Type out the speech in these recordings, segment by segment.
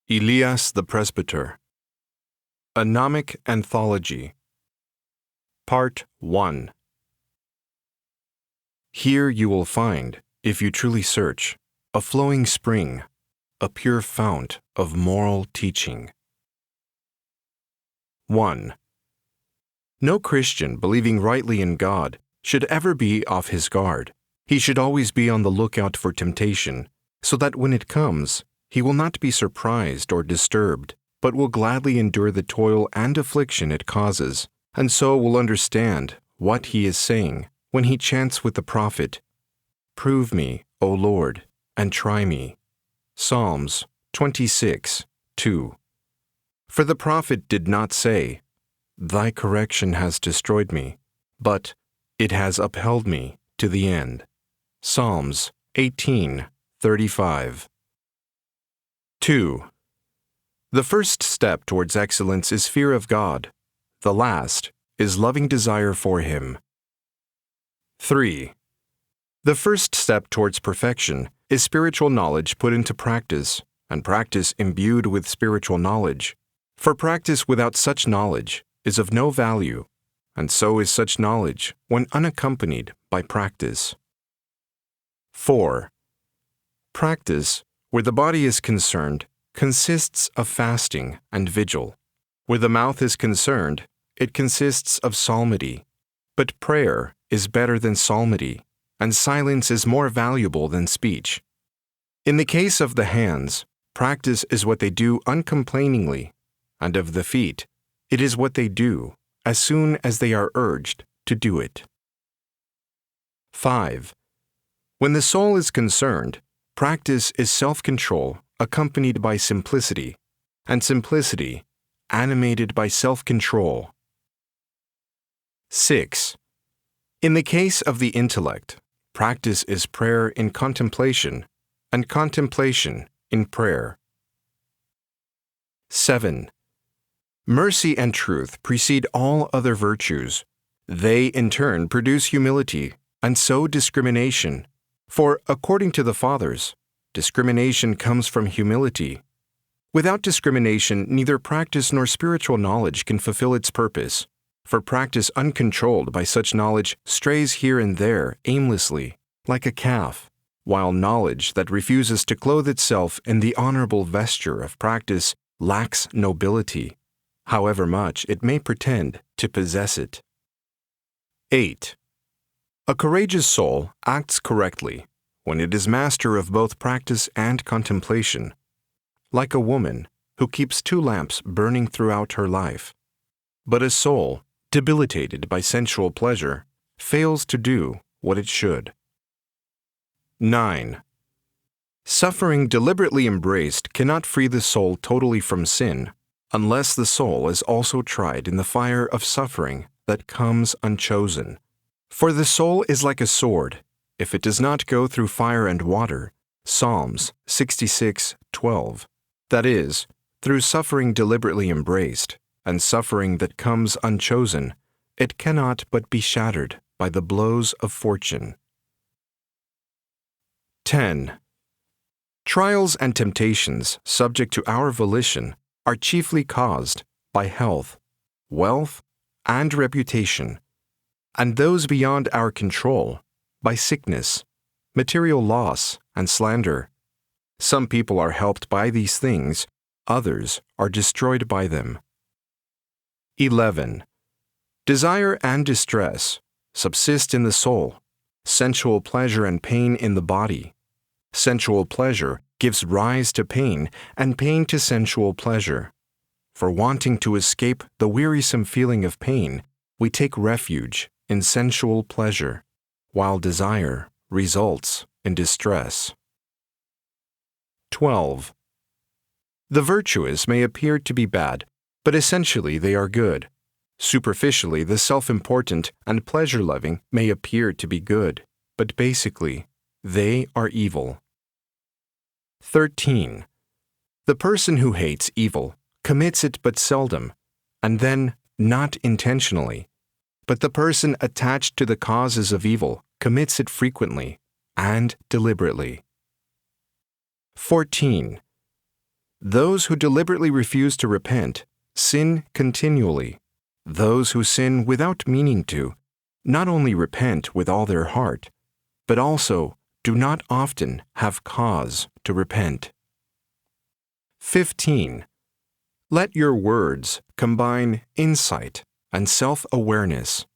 Ilias the Presbyter. A Gnomic Anthology. Part 1. Here you will find, if you truly search, a flowing spring, a pure fount of moral teaching. 1. No Christian believing rightly in God should ever be off his guard. He should always be on the lookout for temptation, so that when it comes, he will not be surprised or disturbed, but will gladly endure the toil and affliction it causes, and so will understand what he is saying when he chants with the prophet, "Prove me, O Lord, and try me." Psalms 26:2. For the prophet did not say, "Thy correction has destroyed me," but "It has upheld me to the end." Psalms 18:35. 2. The first step towards excellence is fear of God. The last is loving desire for Him. 3. The first step towards perfection is spiritual knowledge put into practice, and practice imbued with spiritual knowledge. For practice without such knowledge is of no value, and so is such knowledge when unaccompanied by practice. 4. Practice, where the body is concerned, consists of fasting and vigil. Where the mouth is concerned, it consists of psalmody. But prayer is better than psalmody, and silence is more valuable than speech. In the case of the hands, practice is what they do uncomplainingly, and of the feet, it is what they do as soon as they are urged to do it. 5. When the soul is concerned, practice is self-control accompanied by simplicity, and simplicity animated by self-control. 6. In the case of the intellect, practice is prayer in contemplation, and contemplation in prayer. 7. Mercy and truth precede all other virtues. They, in turn, produce humility, and so discrimination. For, according to the Fathers, discrimination comes from humility. Without discrimination, neither practice nor spiritual knowledge can fulfill its purpose, for practice uncontrolled by such knowledge strays here and there aimlessly, like a calf, while knowledge that refuses to clothe itself in the honorable vesture of practice lacks nobility, however much it may pretend to possess it. 8. A courageous soul acts correctly when it is master of both practice and contemplation, like a woman who keeps 2 lamps burning throughout her life. But a soul, debilitated by sensual pleasure, fails to do what it should. 9. Suffering deliberately embraced cannot free the soul totally from sin, unless the soul is also tried in the fire of suffering that comes unchosen. For the soul is like a sword. If it does not go through fire and water, Psalms 66:12, that is, through suffering deliberately embraced, and suffering that comes unchosen, it cannot but be shattered by the blows of fortune. 10. Trials and temptations subject to our volition are chiefly caused by health, wealth, and reputation, and those beyond our control by sickness, material loss, and slander. Some people are helped by these things, others are destroyed by them. 11. Desire and distress subsist in the soul, sensual pleasure and pain in the body. Sensual pleasure gives rise to pain, and pain to sensual pleasure. For wanting to escape the wearisome feeling of pain, we take refuge in sensual pleasure, while desire results in distress. 12. The virtuous may appear to be bad, but essentially they are good. Superficially, the self-important and pleasure-loving may appear to be good, but basically, they are evil. 13. The person who hates evil commits it but seldom, and then not intentionally. But the person attached to the causes of evil commits it frequently and deliberately. 14. Those who deliberately refuse to repent sin continually. Those who sin without meaning to not only repent with all their heart, but also do not often have cause to repent. 15. Let your words combine insight and self-awareness,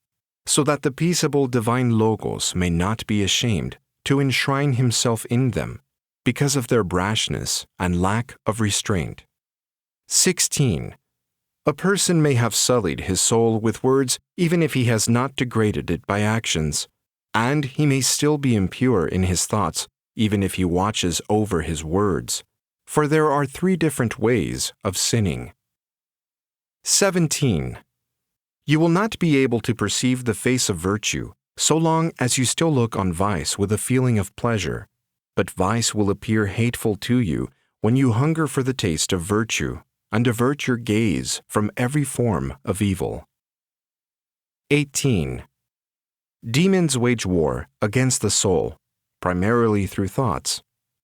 so that the peaceable divine Logos may not be ashamed to enshrine himself in them because of their brashness and lack of restraint. 16. A person may have sullied his soul with words even if he has not degraded it by actions, and he may still be impure in his thoughts even if he watches over his words, for there are 3 different ways of sinning. 17. You will not be able to perceive the face of virtue so long as you still look on vice with a feeling of pleasure, but vice will appear hateful to you when you hunger for the taste of virtue and avert your gaze from every form of evil. 18. Demons wage war against the soul, primarily through thoughts,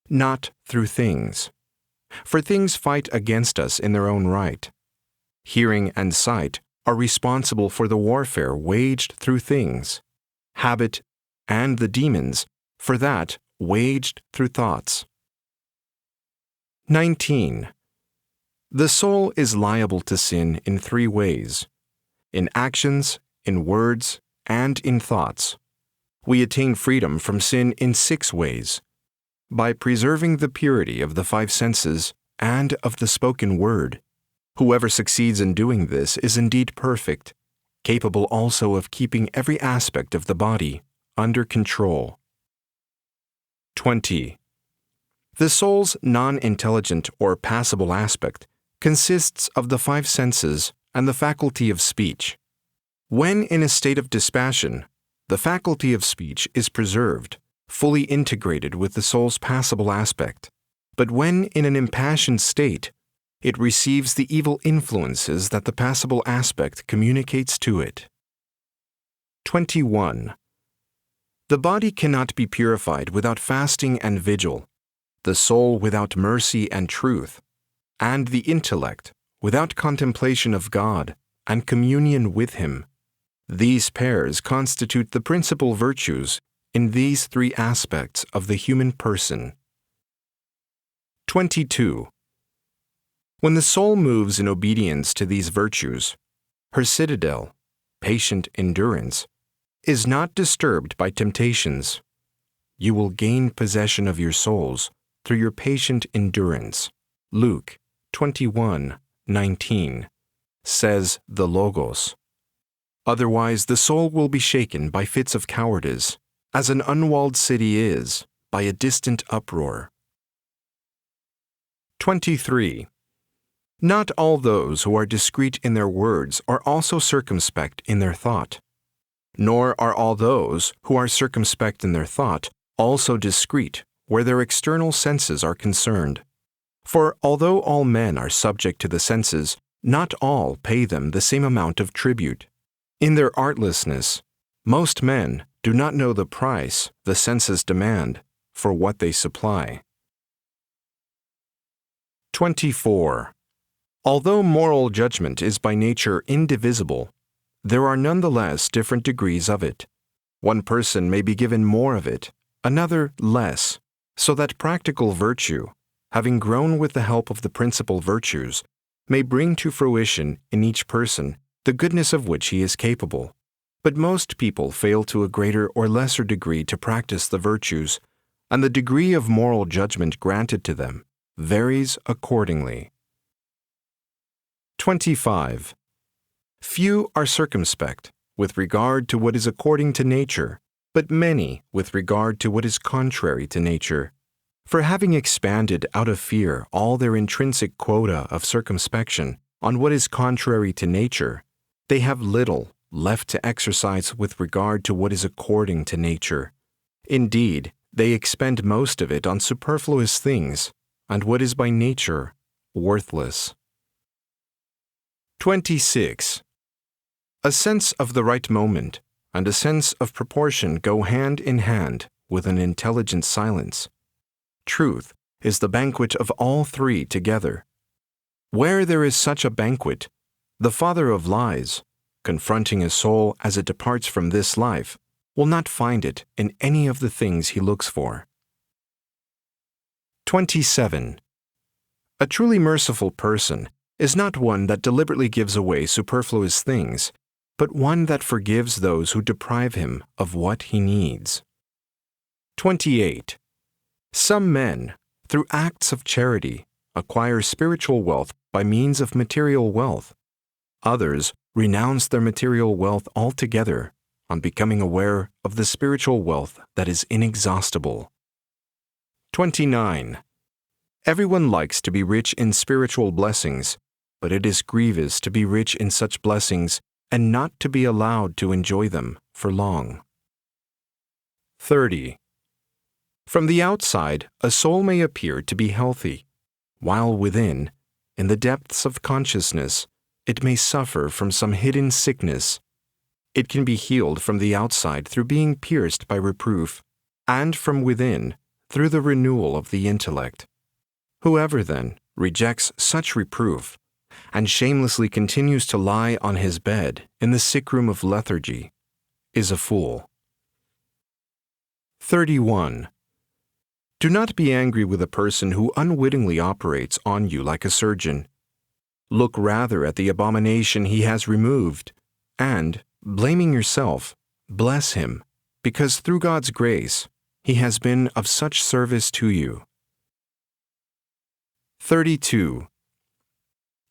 not through things. For things fight against us in their own right. Hearing and sight are responsible for the warfare waged through things. Habit and the demons, for that, waged through thoughts. 19. The soul is liable to sin in 3 ways: in actions, in words, and in thoughts. We attain freedom from sin in 6 ways: by preserving the purity of the 5 senses and of the spoken word. Whoever succeeds in doing this is indeed perfect, capable also of keeping every aspect of the body under control. 20. The soul's non-intelligent or passible aspect consists of the 5 senses and the faculty of speech. When in a state of dispassion, the faculty of speech is preserved, fully integrated with the soul's passible aspect, but when in an impassioned state, it receives the evil influences that the passible aspect communicates to it. 21. The body cannot be purified without fasting and vigil, the soul without mercy and truth, and the intellect without contemplation of God and communion with Him. These pairs constitute the principal virtues in these 3 aspects of the human person. 22. When the soul moves in obedience to these virtues, her citadel, patient endurance, is not disturbed by temptations. You will gain possession of your souls through your patient endurance. Luke 21:19 says the Logos. Otherwise, the soul will be shaken by fits of cowardice, as an unwalled city is by a distant uproar. 23. Not all those who are discreet in their words are also circumspect in their thought, nor are all those who are circumspect in their thought also discreet where their external senses are concerned. For although all men are subject to the senses, not all pay them the same amount of tribute. In their artlessness, most men do not know the price the senses demand for what they supply. 24. Although moral judgment is by nature indivisible, there are nonetheless different degrees of it. One person may be given more of it, another less, so that practical virtue, having grown with the help of the principal virtues, may bring to fruition in each person the goodness of which he is capable. But most people fail to a greater or lesser degree to practice the virtues, and the degree of moral judgment granted to them varies accordingly. 25. Few are circumspect with regard to what is according to nature, but many with regard to what is contrary to nature. For having expanded out of fear all their intrinsic quota of circumspection on what is contrary to nature, they have little left to exercise with regard to what is according to nature. Indeed, they expend most of it on superfluous things, and what is by nature worthless. 26. A sense of the right moment and a sense of proportion go hand in hand with an intelligent silence. Truth is the banquet of all 3 together, Where there is such a banquet, the father of lies, confronting a soul as it departs from this life, will not find it in any of the things he looks for. 27. A truly merciful person is not one that deliberately gives away superfluous things, but one that forgives those who deprive him of what he needs. 28. Some men, through acts of charity, acquire spiritual wealth by means of material wealth. Others renounce their material wealth altogether on becoming aware of the spiritual wealth that is inexhaustible. 29. Everyone likes to be rich in spiritual blessings, but it is grievous to be rich in such blessings and not to be allowed to enjoy them for long. 30. From the outside, a soul may appear to be healthy, while within, in the depths of consciousness, it may suffer from some hidden sickness. It can be healed from the outside through being pierced by reproof, and from within through the renewal of the intellect. Whoever, then, rejects such reproof, and shamelessly continues to lie on his bed in the sick room of lethargy, is a fool. 31. Do not be angry with a person who unwittingly operates on you like a surgeon. Look rather at the abomination he has removed, and, blaming yourself, bless him, because through God's grace, he has been of such service to you. 32.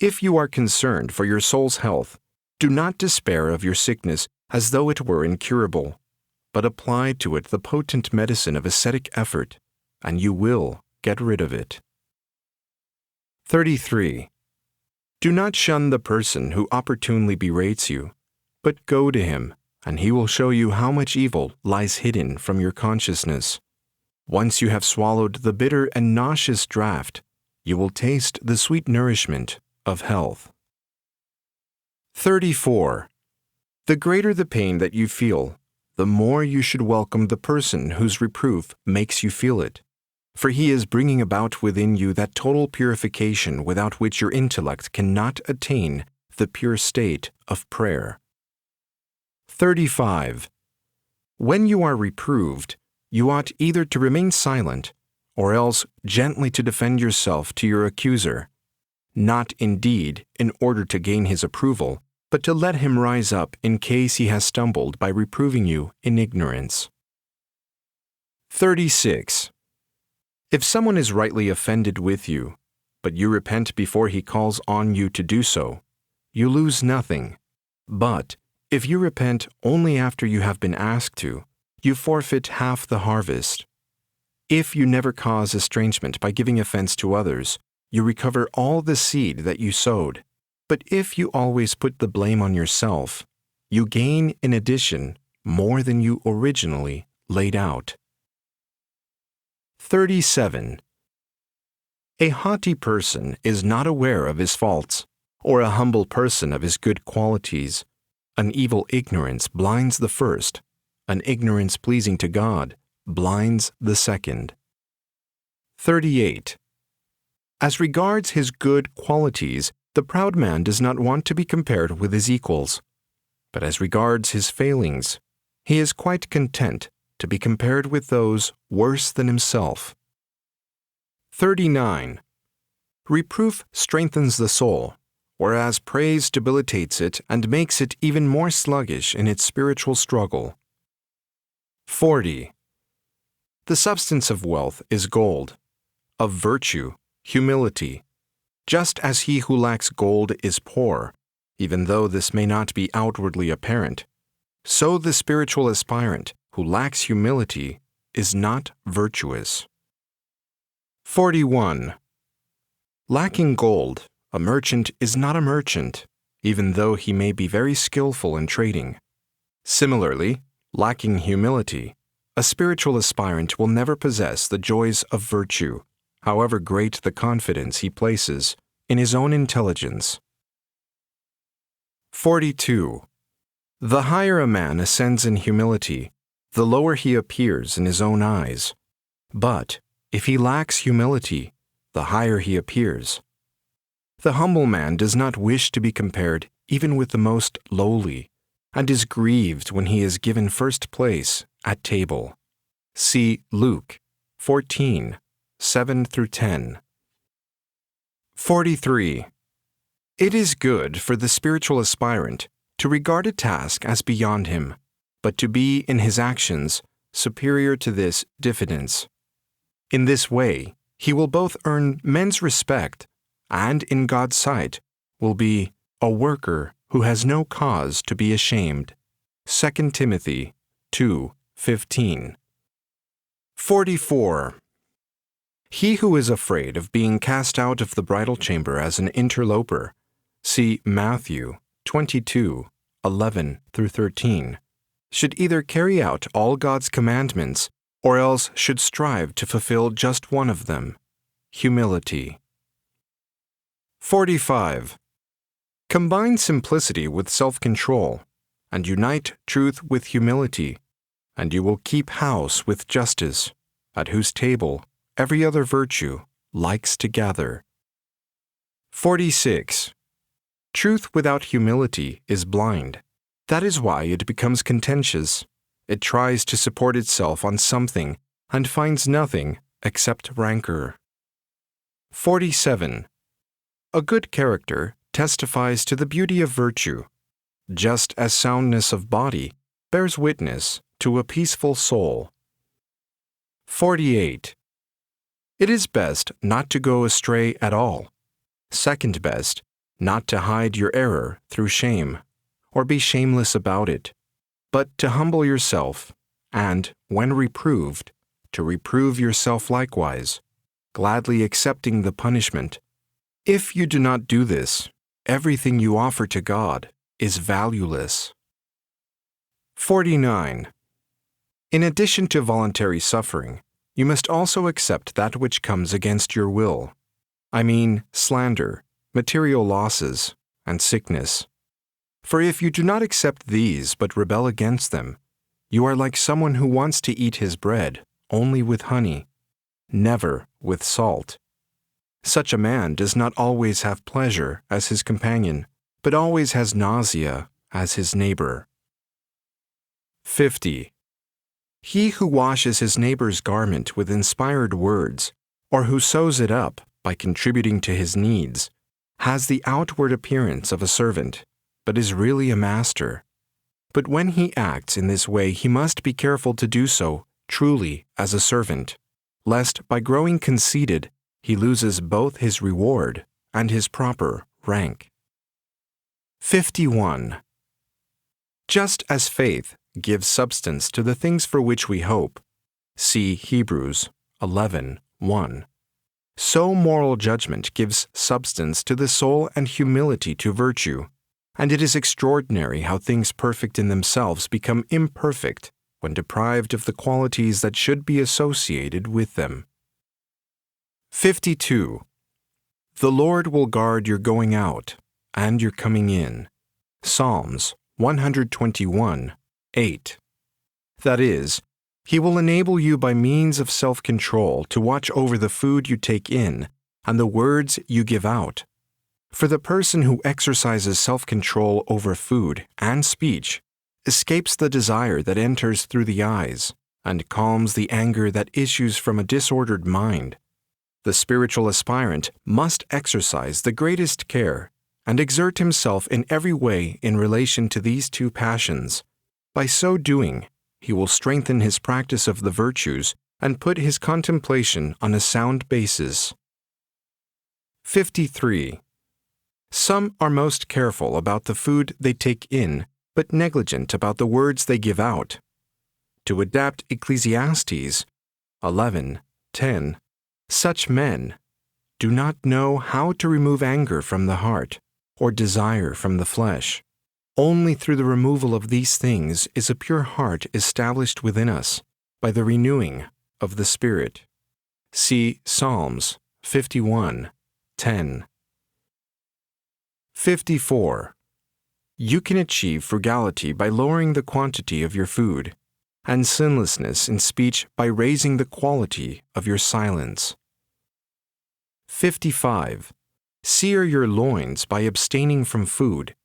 If you are concerned for your soul's health, do not despair of your sickness as though it were incurable, but apply to it the potent medicine of ascetic effort, and you will get rid of it. 33. Do not shun the person who opportunely berates you, but go to him, and he will show you how much evil lies hidden from your consciousness. Once you have swallowed the bitter and nauseous draught, you will taste the sweet nourishment of health. 34. The greater the pain that you feel, the more you should welcome the person whose reproof makes you feel it, for he is bringing about within you that total purification without which your intellect cannot attain the pure state of prayer. 35. When you are reproved, you ought either to remain silent, or else gently to defend yourself to your accuser, not indeed in order to gain his approval, but to let him rise up in case he has stumbled by reproving you in ignorance. 36. If someone is rightly offended with you, but you repent before he calls on you to do so, you lose nothing. But if you repent only after you have been asked to, you forfeit half the harvest. If you never cause estrangement by giving offense to others, you recover all the seed that you sowed. But if you always put the blame on yourself, you gain in addition more than you originally laid out. 37. A haughty person is not aware of his faults, or a humble person of his good qualities. An evil ignorance blinds the first, an ignorance pleasing to God blinds the second. 38. As regards his good qualities, the proud man does not want to be compared with his equals. But as regards his failings, he is quite content to be compared with those worse than himself. 39. Reproof strengthens the soul, whereas praise debilitates it and makes it even more sluggish in its spiritual struggle. 40. The substance of wealth is gold, of virtue, humility. Just as he who lacks gold is poor, even though this may not be outwardly apparent, so the spiritual aspirant who lacks humility is not virtuous. 41. Lacking gold, a merchant is not a merchant, even though he may be very skillful in trading. Similarly, lacking humility, a spiritual aspirant will never possess the joys of virtue, however great the confidence he places in his own intelligence. 42. The higher a man ascends in humility, the lower he appears in his own eyes. But if he lacks humility, the higher he appears. The humble man does not wish to be compared even with the most lowly, and is grieved when he is given first place at table. See Luke 14, 7-10. 43. It is good for the spiritual aspirant to regard a task as beyond him, but to be in his actions superior to this diffidence. In this way, he will both earn men's respect and, in God's sight, will be a worker who has no cause to be ashamed. 2 Timothy 2:15. 44. He who is afraid of being cast out of the bridal chamber as an interloper, see Matthew 22:11-13, should either carry out all God's commandments or else should strive to fulfill just one of them, humility. 45. Combine simplicity with self-control, and unite truth with humility, and you will keep house with justice, at whose table every other virtue likes to gather. 46. Truth without humility is blind. That is why it becomes contentious. It tries to support itself on something and finds nothing except rancor. 47. A good character testifies to the beauty of virtue, just as soundness of body bears witness to a peaceful soul. 48. It is best not to go astray at all. Second best, not to hide your error through shame, or be shameless about it, but to humble yourself, and, when reproved, to reprove yourself likewise, gladly accepting the punishment. If you do not do this, everything you offer to God is valueless. 49. In addition to voluntary suffering, you must also accept that which comes against your will. I mean slander, material losses, and sickness. For if you do not accept these but rebel against them, you are like someone who wants to eat his bread only with honey, never with salt. Such a man does not always have pleasure as his companion, but always has nausea as his neighbor. 50. He who washes his neighbor's garment with inspired words, or who sews it up by contributing to his needs, has the outward appearance of a servant, but is really a master. But when he acts in this way, he must be careful to do so truly as a servant, lest by growing conceited, he loses both his reward and his proper rank. 51. Just as faith gives substance to the things for which we hope, see Hebrews 11:1. So moral judgment gives substance to the soul and humility to virtue, and it is extraordinary how things perfect in themselves become imperfect when deprived of the qualities that should be associated with them. 52. The Lord will guard your going out and your coming in. Psalms 121:8. That is, He will enable you by means of self-control to watch over the food you take in and the words you give out. For the person who exercises self-control over food and speech escapes the desire that enters through the eyes and calms the anger that issues from a disordered mind. The spiritual aspirant must exercise the greatest care and exert himself in every way in relation to these two passions. By so doing, he will strengthen his practice of the virtues and put his contemplation on a sound basis. 53. Some are most careful about the food they take in, but negligent about the words they give out. To adapt Ecclesiastes 11:10, such men do not know how to remove anger from the heart or desire from the flesh. Only through the removal of these things is a pure heart established within us by the renewing of the Spirit. See Psalms 51:10. 54. You can achieve frugality by lowering the quantity of your food, and sinlessness in speech by raising the quality of your silence. 55. Sear your loins by abstaining from food,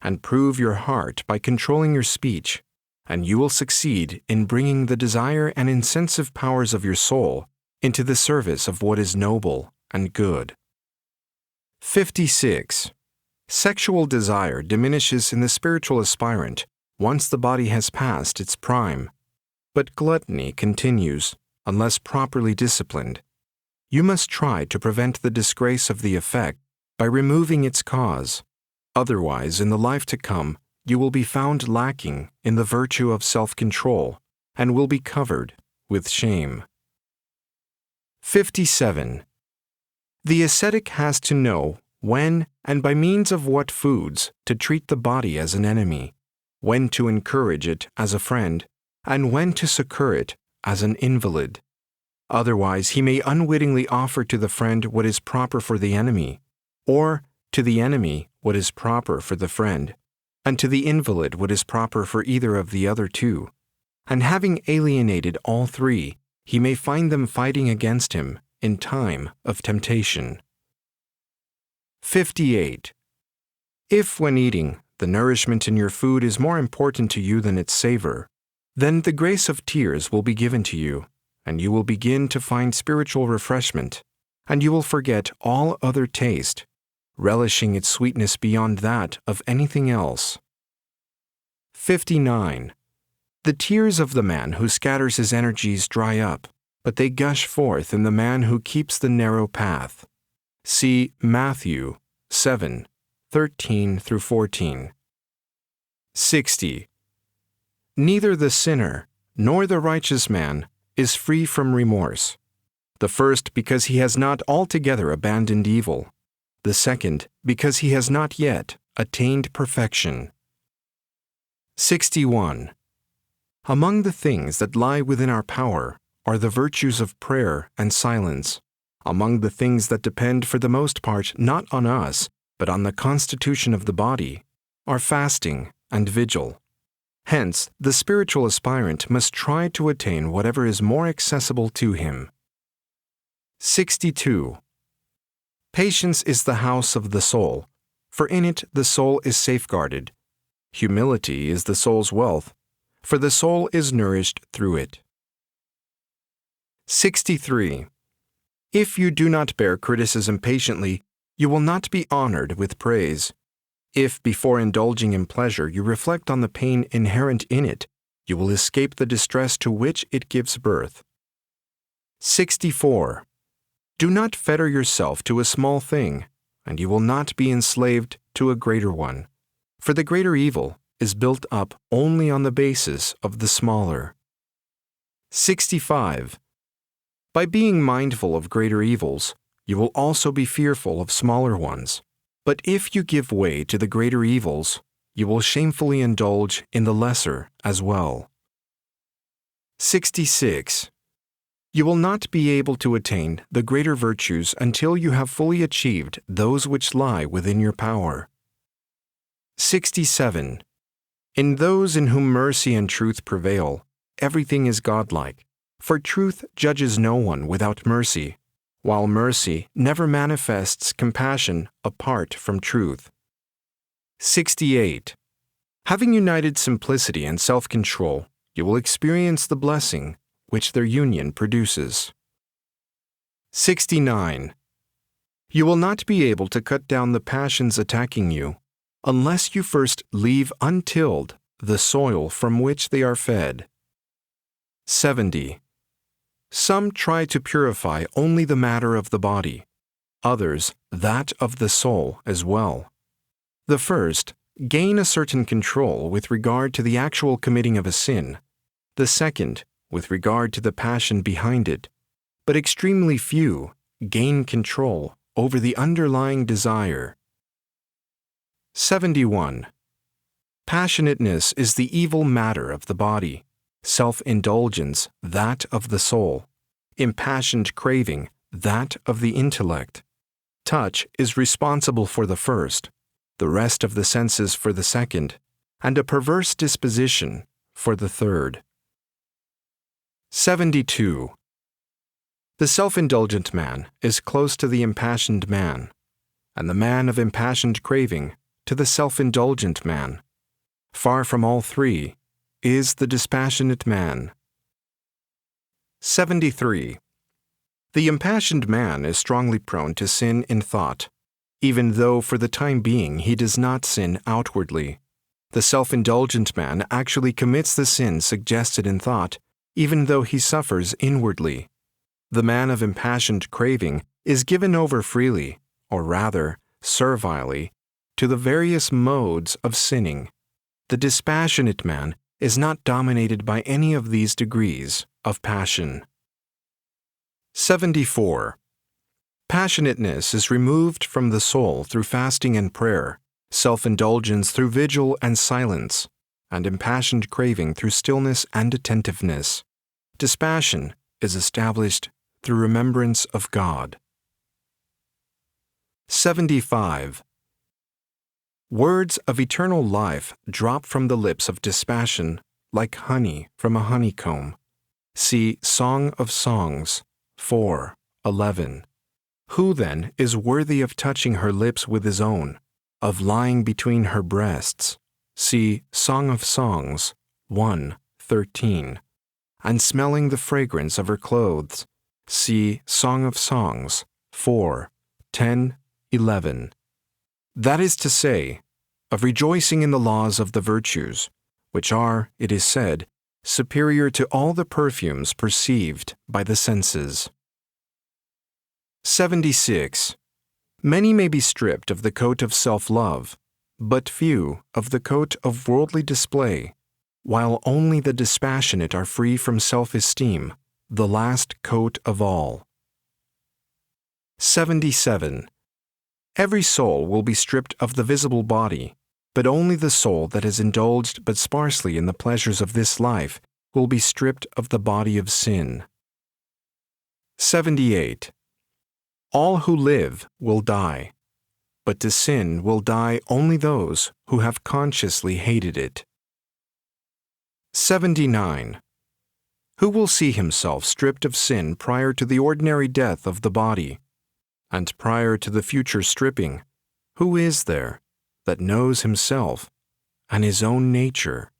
and prove your heart by controlling your speech, and you will succeed in bringing the desire and incentive powers of your soul into the service of what is noble and good. 56. Sexual desire diminishes in the spiritual aspirant once the body has passed its prime, but gluttony continues unless properly disciplined. You must try to prevent the disgrace of the effect by removing its cause. Otherwise, in the life to come, you will be found lacking in the virtue of self-control and will be covered with shame. 57. The ascetic has to know when and by means of what foods to treat the body as an enemy, when to encourage it as a friend, and when to succor it as an invalid. Otherwise, he may unwittingly offer to the friend what is proper for the enemy, or to the enemy what is proper for the friend, and to the invalid what is proper for either of the other two. And having alienated all three, he may find them fighting against him in time of temptation. 58. If, when eating, the nourishment in your food is more important to you than its savor, then the grace of tears will be given to you, and you will begin to find spiritual refreshment, and you will forget all other taste, relishing its sweetness beyond that of anything else. 59. The tears of the man who scatters his energies dry up, but they gush forth in the man who keeps the narrow path. See Matthew 7:13-14. 60. Neither the sinner nor the righteous man is free from remorse. The first because he has not altogether abandoned evil, the second because he has not yet attained perfection. 61. Among the things that lie within our power are the virtues of prayer and silence. Among the things that depend for the most part not on us, but on the constitution of the body, are fasting and vigil. Hence, the spiritual aspirant must try to attain whatever is more accessible to him. 62. Patience is the house of the soul, for in it the soul is safeguarded. Humility is the soul's wealth, for the soul is nourished through it. 63. If you do not bear criticism patiently, you will not be honored with praise. If before indulging in pleasure you reflect on the pain inherent in it, you will escape the distress to which it gives birth. 64. Do not fetter yourself to a small thing, and you will not be enslaved to a greater one, for the greater evil is built up only on the basis of the smaller. 65. By being mindful of greater evils, you will also be fearful of smaller ones. But if you give way to the greater evils, you will shamefully indulge in the lesser as well. 66. You will not be able to attain the greater virtues until you have fully achieved those which lie within your power. 67. In those in whom mercy and truth prevail, everything is godlike, for truth judges no one without mercy, while mercy never manifests compassion apart from truth. 68. Having united simplicity and self-control, you will experience the blessing which their union produces. 69. You will not be able to cut down the passions attacking you unless you first leave untilled the soil from which they are fed. 70. Some try to purify only the matter of the body, others that of the soul as well. The first gain a certain control with regard to the actual committing of a sin, the second with regard to the passion behind it, but extremely few gain control over the underlying desire. 71. Passionateness is the evil matter of the body, self-indulgence that of the soul, impassioned craving that of the intellect. Touch is responsible for the first, the rest of the senses for the second, and a perverse disposition for the third. 72. The self-indulgent man is close to the impassioned man, and the man of impassioned craving to the self-indulgent man. Far from all three is the dispassionate man. 73. The impassioned man is strongly prone to sin in thought, even though for the time being he does not sin outwardly. The self-indulgent man actually commits the sin suggested in thought, even though he suffers inwardly. The man of impassioned craving is given over freely, or rather, servilely, to the various modes of sinning. The dispassionate man is not dominated by any of these degrees of passion. 74. Passionateness is removed from the soul through fasting and prayer, self-indulgence through vigil and silence, and impassioned craving through stillness and attentiveness. Dispassion is established through remembrance of God. 75. Words of eternal life drop from the lips of dispassion like honey from a honeycomb. See Song of Songs 4:11. Who then is worthy of touching her lips with his own, of lying between her breasts? See Song of Songs 1:13. And smelling the fragrance of her clothes. See Song of Songs 4:10-11. That is to say, of rejoicing in the laws of the virtues, which are, it is said, superior to all the perfumes perceived by the senses. 76. Many may be stripped of the coat of self-love, but few of the coat of worldly display, while only the dispassionate are free from self-esteem, the last coat of all. 77. Every soul will be stripped of the visible body, but only the soul that has indulged but sparsely in the pleasures of this life will be stripped of the body of sin. 78. All who live will die, but to sin will die only those who have consciously hated it. 79. Who will see himself stripped of sin prior to the ordinary death of the body? And prior to the future stripping, who is there that knows himself and his own nature?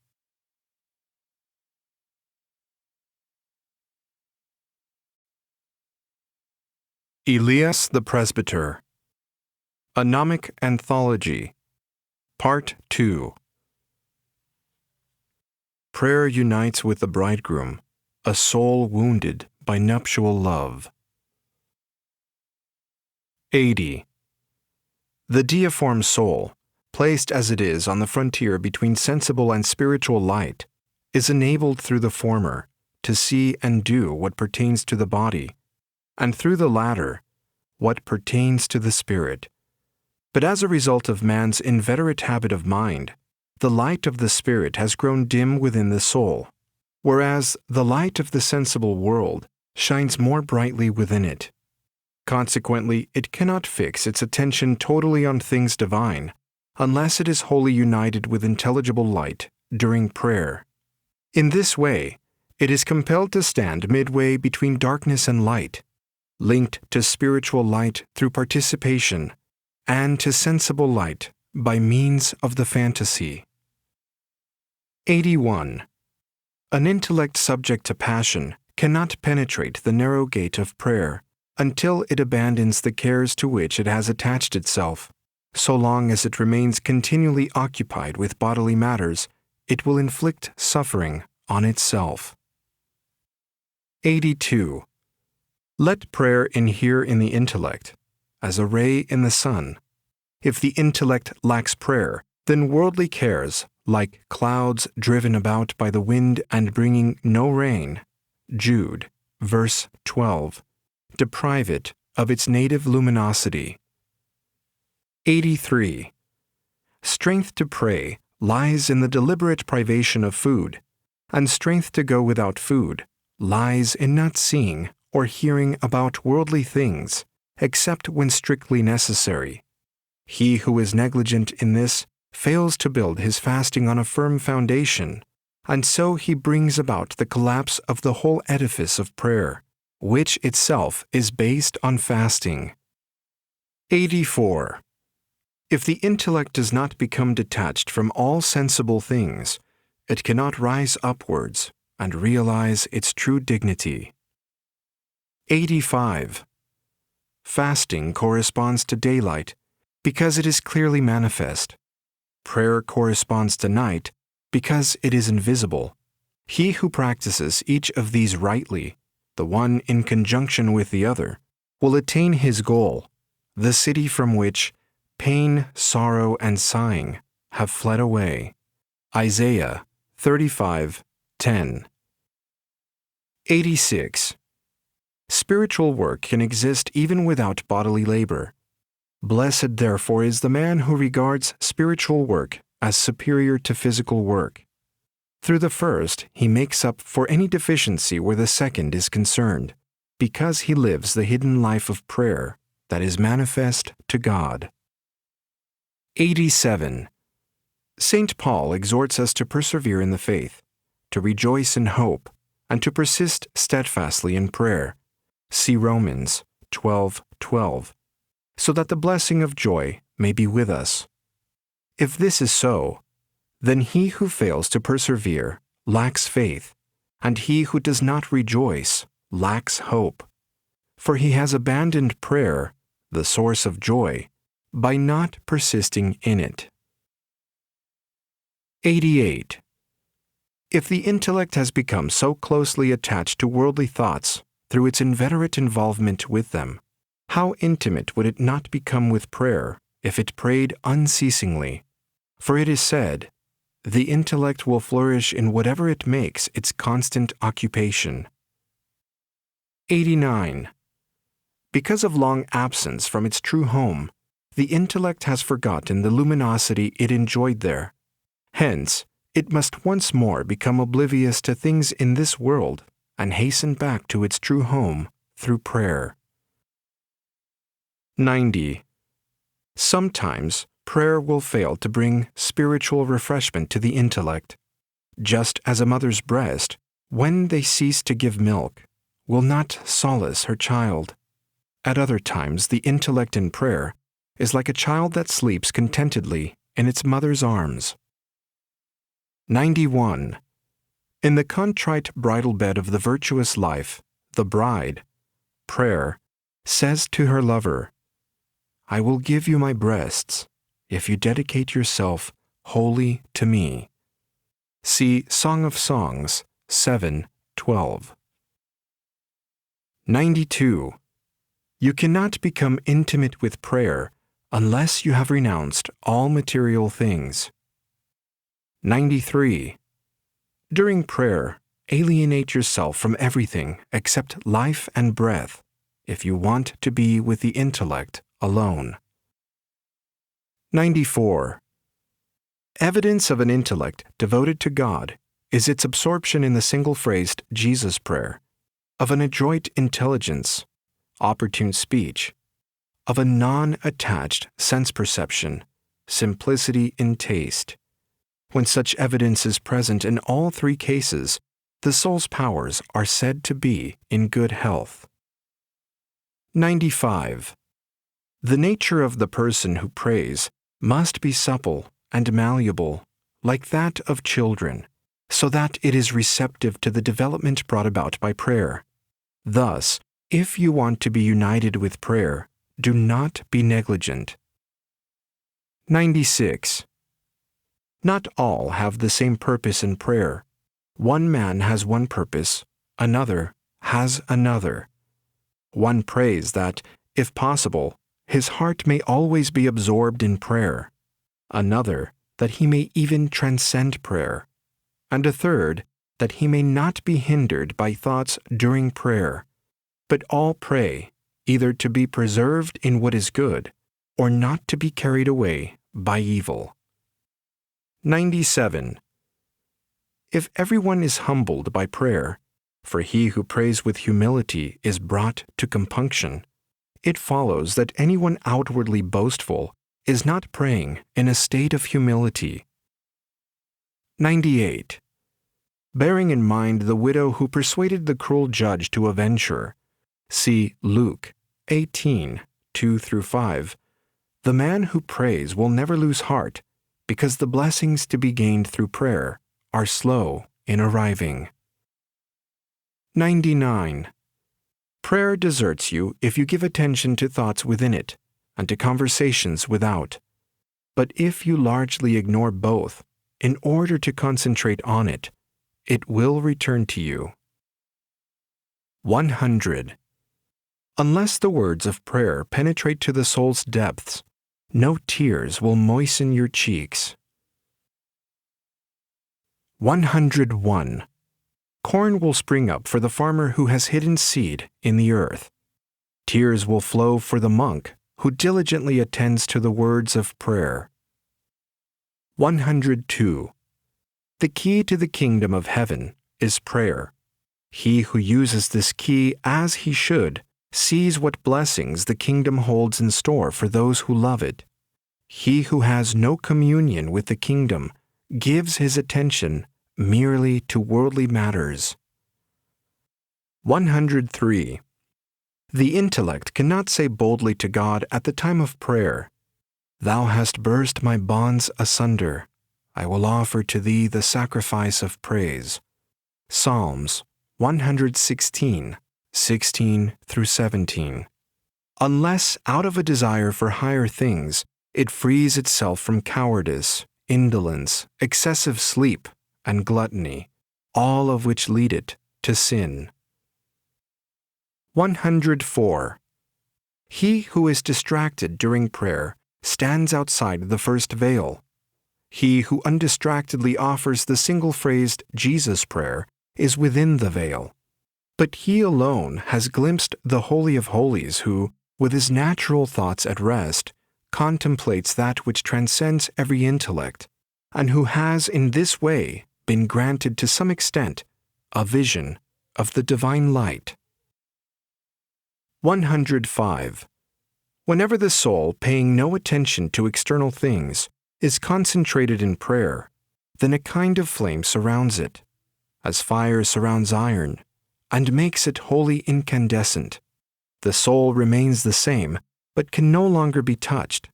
Ilias the Presbyter. A Gnomic Anthology. Part 2. Prayer unites with the bridegroom, a soul wounded by nuptial love. 80. The deiform soul, placed as it is on the frontier between sensible and spiritual light, is enabled through the former to see and do what pertains to the body, and through the latter, what pertains to the spirit. But as a result of man's inveterate habit of mind, the light of the spirit has grown dim within the soul, whereas the light of the sensible world shines more brightly within it. Consequently, it cannot fix its attention totally on things divine, unless it is wholly united with intelligible light during prayer. In this way, it is compelled to stand midway between darkness and light, linked to spiritual light through participation, and to sensible light by means of the fantasy. 81. An intellect subject to passion cannot penetrate the narrow gate of prayer until it abandons the cares to which it has attached itself. So long as it remains continually occupied with bodily matters, it will inflict suffering on itself. 82. Let prayer inhere in the intellect, as a ray in the sun. If the intellect lacks prayer, then worldly cares, like clouds driven about by the wind and bringing no rain, Jude, verse 12, deprive it of its native luminosity. 83. Strength to pray lies in the deliberate privation of food, and strength to go without food lies in not seeing or hearing about worldly things, except when strictly necessary. He who is negligent in this fails to build his fasting on a firm foundation, and so he brings about the collapse of the whole edifice of prayer, which itself is based on fasting. 84. If the intellect does not become detached from all sensible things, it cannot rise upwards and realize its true dignity. 85. Fasting corresponds to daylight because it is clearly manifest. Prayer corresponds to night because it is invisible. He who practices each of these rightly, the one in conjunction with the other, will attain his goal, the city from which pain, sorrow, and sighing have fled away. Isaiah 35:10. 86. Spiritual work can exist even without bodily labor. Blessed therefore is the man who regards spiritual work as superior to physical work. Through the first, he makes up for any deficiency where the second is concerned, because he lives the hidden life of prayer that is manifest to God. 87. St. Paul exhorts us to persevere in the faith, to rejoice in hope, and to persist steadfastly in prayer. See Romans 12:12, so that the blessing of joy may be with us. If this is so, then he who fails to persevere lacks faith, and he who does not rejoice lacks hope. For he has abandoned prayer, the source of joy, by not persisting in it. 88. If the intellect has become so closely attached to worldly thoughts through its inveterate involvement with them, how intimate would it not become with prayer if it prayed unceasingly? For it is said, "The intellect will flourish in whatever it makes its constant occupation." 89. Because of long absence from its true home, the intellect has forgotten the luminosity it enjoyed there. Hence, it must once more become oblivious to things in this world and hasten back to its true home through prayer. 90. Sometimes, prayer will fail to bring spiritual refreshment to the intellect, just as a mother's breast, when they cease to give milk, will not solace her child. At other times, the intellect in prayer is like a child that sleeps contentedly in its mother's arms. 91. In the contrite bridal bed of the virtuous life, the bride, prayer, says to her lover, "I will give you my breasts, if you dedicate yourself wholly to me." See Song of Songs 7:12. 92. You cannot become intimate with prayer unless you have renounced all material things. 93. During prayer, alienate yourself from everything except life and breath if you want to be with the intellect alone. 94. Evidence of an intellect devoted to God is its absorption in the single-phrased Jesus prayer, of an adroit intelligence, opportune speech, of a non-attached sense perception, simplicity in taste. When such evidence is present in all three cases, the soul's powers are said to be in good health. 95. The nature of the person who prays must be supple and malleable, like that of children, so that it is receptive to the development brought about by prayer. Thus, if you want to be united with prayer, do not be negligent. 96. Not all have the same purpose in prayer. One man has one purpose, another has another. One prays that, if possible, his heart may always be absorbed in prayer, another that he may even transcend prayer, and a third that he may not be hindered by thoughts during prayer, but all pray either to be preserved in what is good or not to be carried away by evil. 97. If everyone is humbled by prayer, for he who prays with humility is brought to compunction, it follows that anyone outwardly boastful is not praying in a state of humility. 98. Bearing in mind the widow who persuaded the cruel judge to avenge her, see Luke 18:2-5, The man who prays will never lose heart, because the blessings to be gained through prayer are slow in arriving. 99. Prayer deserts you if you give attention to thoughts within it and to conversations without. But if you largely ignore both in order to concentrate on it, it will return to you. 100. Unless the words of prayer penetrate to the soul's depths, no tears will moisten your cheeks. 101. Corn will spring up for the farmer who has hidden seed in the earth. Tears will flow for the monk who diligently attends to the words of prayer. 102. The key to the kingdom of heaven is prayer. He who uses this key as he should sees what blessings the kingdom holds in store for those who love it. He who has no communion with the kingdom gives his attention merely to worldly matters. 103. The intellect cannot say boldly to God at the time of prayer, "Thou hast burst my bonds asunder. I will offer to thee the sacrifice of praise." Psalms 116, 16 through 17. Unless out of a desire for higher things, it frees itself from cowardice, indolence, excessive sleep, and gluttony, all of which lead it to sin. 104. He who is distracted during prayer stands outside the first veil. He who undistractedly offers the single-phrased Jesus prayer is within the veil. But he alone has glimpsed the Holy of Holies who, with his natural thoughts at rest, contemplates that which transcends every intellect, and who has in this way been granted to some extent a vision of the divine light. 105. Whenever the soul, paying no attention to external things, is concentrated in prayer, then a kind of flame surrounds it, as fire surrounds iron, and makes it wholly incandescent. The soul remains the same, but can no longer be touched,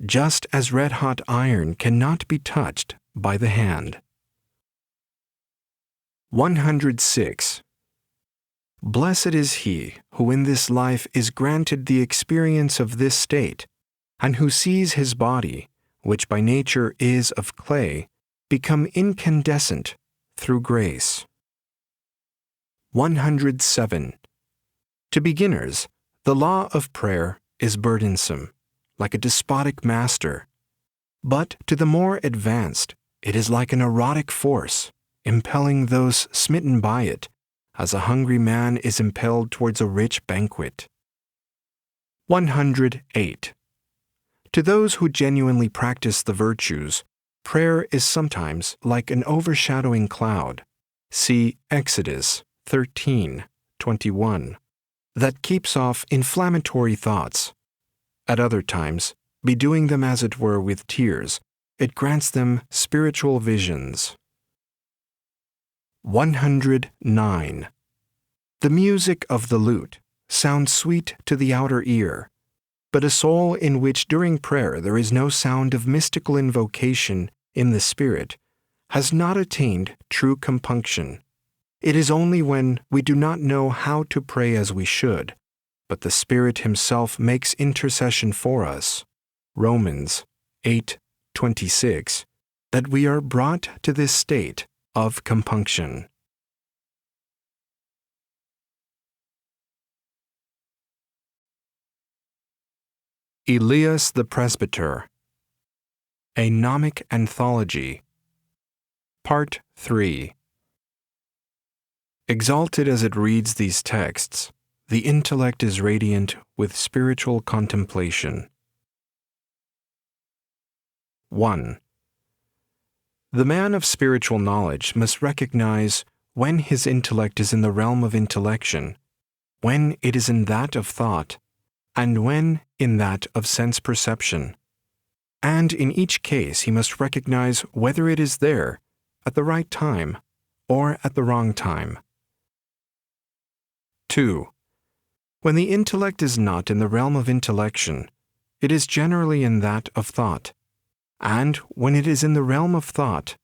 just as red-hot iron cannot be touched by the hand. 106. Blessed is he who in this life is granted the experience of this state, and who sees his body, which by nature is of clay, become incandescent through grace. 107. To beginners, the law of prayer is burdensome, like a despotic master. But to the more advanced, it is like an erotic force, impelling those smitten by it, as a hungry man is impelled towards a rich banquet. 108. To those who genuinely practice the virtues, prayer is sometimes like an overshadowing cloud. See Exodus 13:21, that keeps off inflammatory thoughts. At other times, bedewing them as it were with tears, it grants them spiritual visions. 109. The music of the lute sounds sweet to the outer ear, but a soul in which during prayer there is no sound of mystical invocation in the spirit has not attained true compunction. It is only when we do not know how to pray as we should, but the Spirit Himself makes intercession for us, Romans 8:26, that we are brought to this state of compunction. Ilias the Presbyter, A Gnomic Anthology, Part 3. Exalted as it reads these texts, the intellect is radiant with spiritual contemplation. 1. The man of spiritual knowledge must recognize when his intellect is in the realm of intellection, when it is in that of thought, and when in that of sense perception. And in each case he must recognize whether it is there at the right time or at the wrong time. 2. When the intellect is not in the realm of intellection, it is generally in that of thought, and when it is in the realm of thought,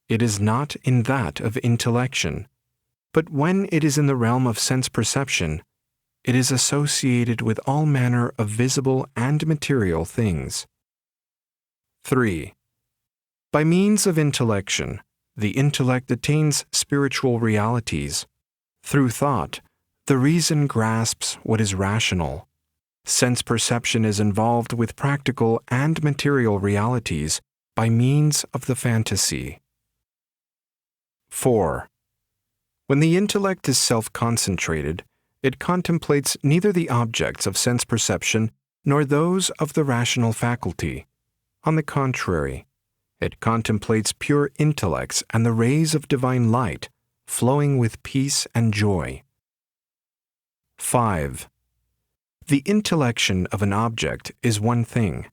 it is not in that of intellection, but when it is in the realm of sense perception, it is associated with all manner of visible and material things. 3. By means of intellection, the intellect attains spiritual realities. Through thought, the reason grasps what is rational. Sense perception is involved with practical and material realities by means of the fantasy. 4. When the intellect is self-concentrated, it contemplates neither the objects of sense perception nor those of the rational faculty. On the contrary, it contemplates pure intellects and the rays of divine light, flowing with peace and joy. 5. The intellection of an object is one thing,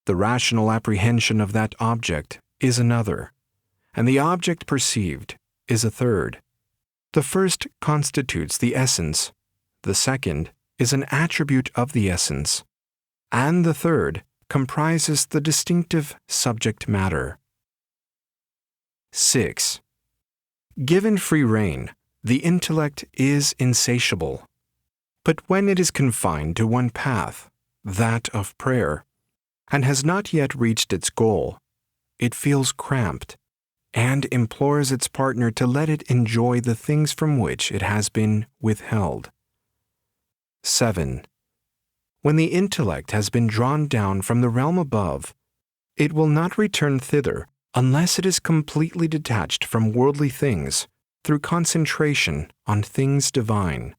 the rational apprehension of that object is another, and the object perceived is a third. The first constitutes the essence, the second is an attribute of the essence, and the third comprises the distinctive subject matter. 6. Given free rein, the intellect is insatiable. But when it is confined to one path, that of prayer, and has not yet reached its goal, it feels cramped and implores its partner to let it enjoy the things from which it has been withheld. 7. When the intellect has been drawn down from the realm above, it will not return thither unless it is completely detached from worldly things through concentration on things divine.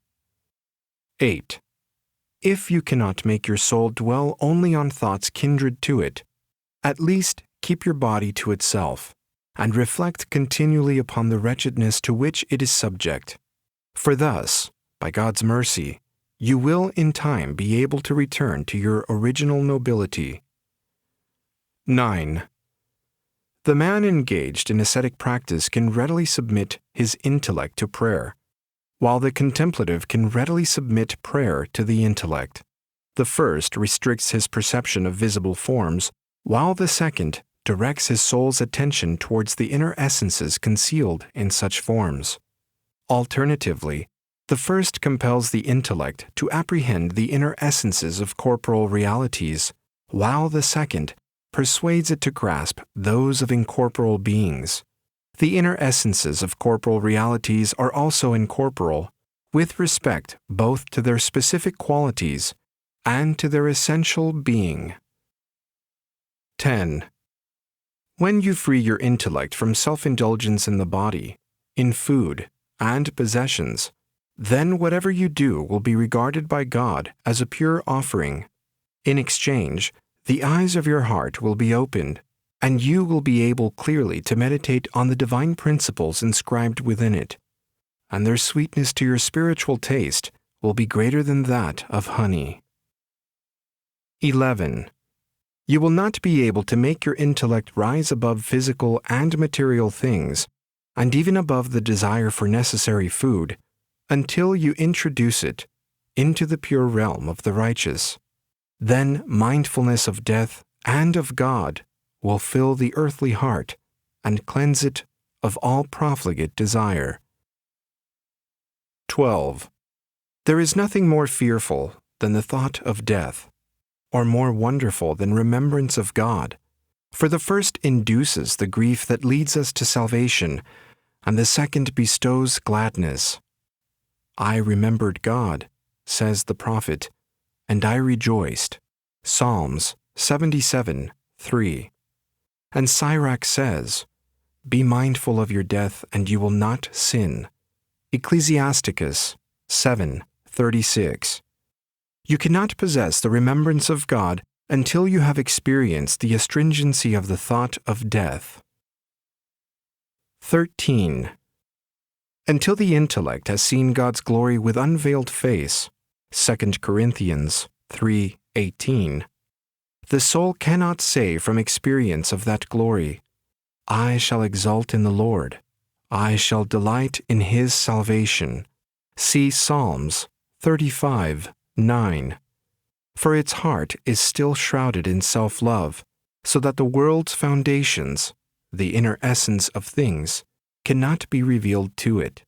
8. If you cannot make your soul dwell only on thoughts kindred to it, at least keep your body to itself, and reflect continually upon the wretchedness to which it is subject. For thus, by God's mercy, you will in time be able to return to your original nobility. 9. The man engaged in ascetic practice can readily submit his intellect to prayer, while the contemplative can readily submit prayer to the intellect. The first restricts his perception of visible forms, while the second directs his soul's attention towards the inner essences concealed in such forms. Alternatively, the first compels the intellect to apprehend the inner essences of corporal realities, while the second persuades it to grasp those of incorporeal beings. The inner essences of corporal realities are also incorporeal, with respect both to their specific qualities and to their essential being. 10. When you free your intellect from self-indulgence in the body, in food, and possessions, then whatever you do will be regarded by God as a pure offering. In exchange, the eyes of your heart will be opened, and you will be able clearly to meditate on the divine principles inscribed within it, and their sweetness to your spiritual taste will be greater than that of honey. 11. You will not be able to make your intellect rise above physical and material things, and even above the desire for necessary food, until you introduce it into the pure realm of the righteous. Then mindfulness of death and of God will fill the earthly heart and cleanse it of all profligate desire. 12. There is nothing more fearful than the thought of death, or more wonderful than remembrance of God, for the first induces the grief that leads us to salvation, and the second bestows gladness. I remembered God, says the prophet, and I rejoiced. Psalms 77:3. And Sirach says, Be mindful of your death, and you will not sin. Ecclesiasticus 7:36. You cannot possess the remembrance of God until you have experienced the astringency of the thought of death. 13. Until the intellect has seen God's glory with unveiled face, 2 Corinthians 3:18, the soul cannot say from experience of that glory, I shall exult in the Lord, I shall delight in His salvation. See Psalms 35:9. for its heart is still shrouded in self-love, so that the world's foundations, the inner essence of things, cannot be revealed to it,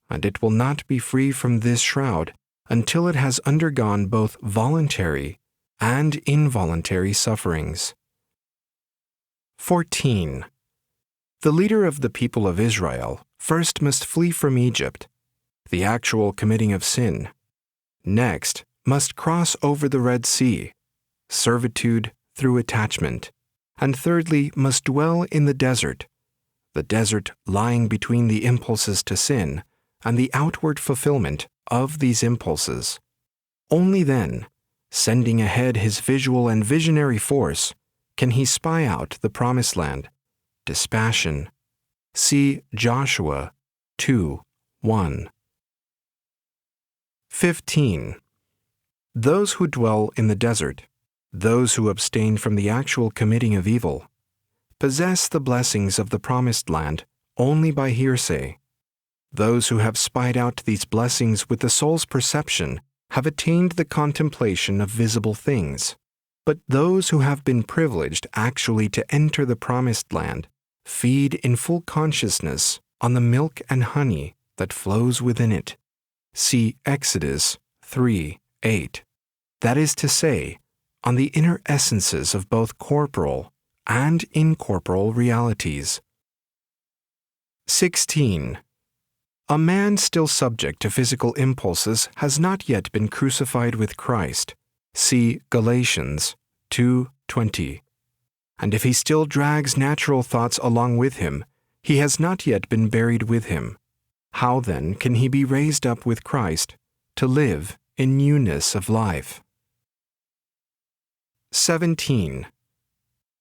and it will not be free from this shroud until it has undergone both voluntary and involuntary sufferings. 14. The leader of the people of Israel first must flee from Egypt, the actual committing of sin. Next, must cross over the Red Sea, servitude through attachment, and thirdly, must dwell in the desert lying between the impulses to sin and the outward fulfillment of these impulses. Only then, sending ahead his visual and visionary force, can he spy out the promised land. Dispassion. See Joshua 2:1. 15. Those who dwell in the desert, those who abstain from the actual committing of evil, possess the blessings of the promised land only by hearsay. Those who have spied out these blessings with the soul's perception have attained the contemplation of visible things. But those who have been privileged actually to enter the promised land feed in full consciousness on the milk and honey that flows within it. See Exodus 3:8. That is to say, on the inner essences of both corporal and incorporeal realities. 16. A man still subject to physical impulses has not yet been crucified with Christ. See Galatians 2:20. And if he still drags natural thoughts along with him, he has not yet been buried with him. How then can he be raised up with Christ to live in newness of life? 17.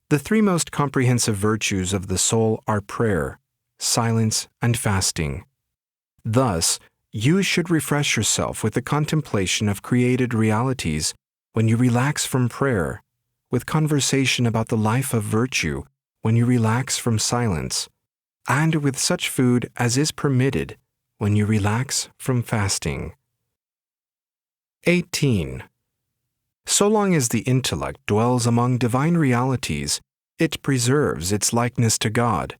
The three most comprehensive virtues of the soul are prayer, silence, and fasting. Thus, you should refresh yourself with the contemplation of created realities when you relax from prayer, with conversation about the life of virtue when you relax from silence, and with such food as is permitted when you relax from fasting. 18. So long as the intellect dwells among divine realities, it preserves its likeness to God,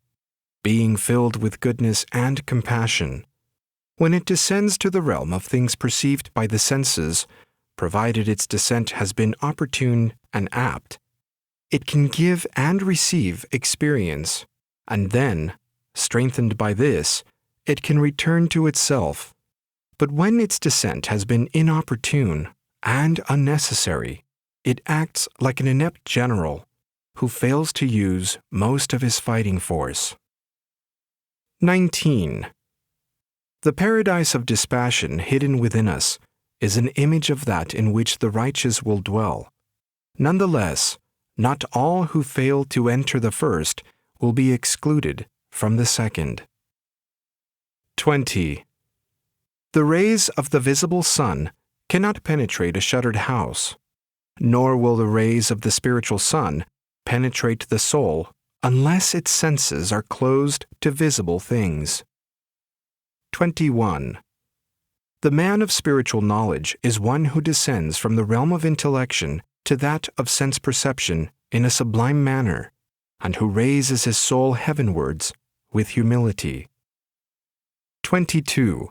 being filled with goodness and compassion. When it descends to the realm of things perceived by the senses, provided its descent has been opportune and apt, it can give and receive experience, and then, strengthened by this, it can return to itself. But when its descent has been inopportune and unnecessary, it acts like an inept general who fails to use most of his fighting force. 19. The paradise of dispassion hidden within us is an image of that in which the righteous will dwell. Nonetheless, not all who fail to enter the first will be excluded from the second. 20. The rays of the visible sun cannot penetrate a shuttered house, nor will the rays of the spiritual sun penetrate the soul unless its senses are closed to visible things. 21. The man of spiritual knowledge is one who descends from the realm of intellection to that of sense perception in a sublime manner, and who raises his soul heavenwards with humility. 22.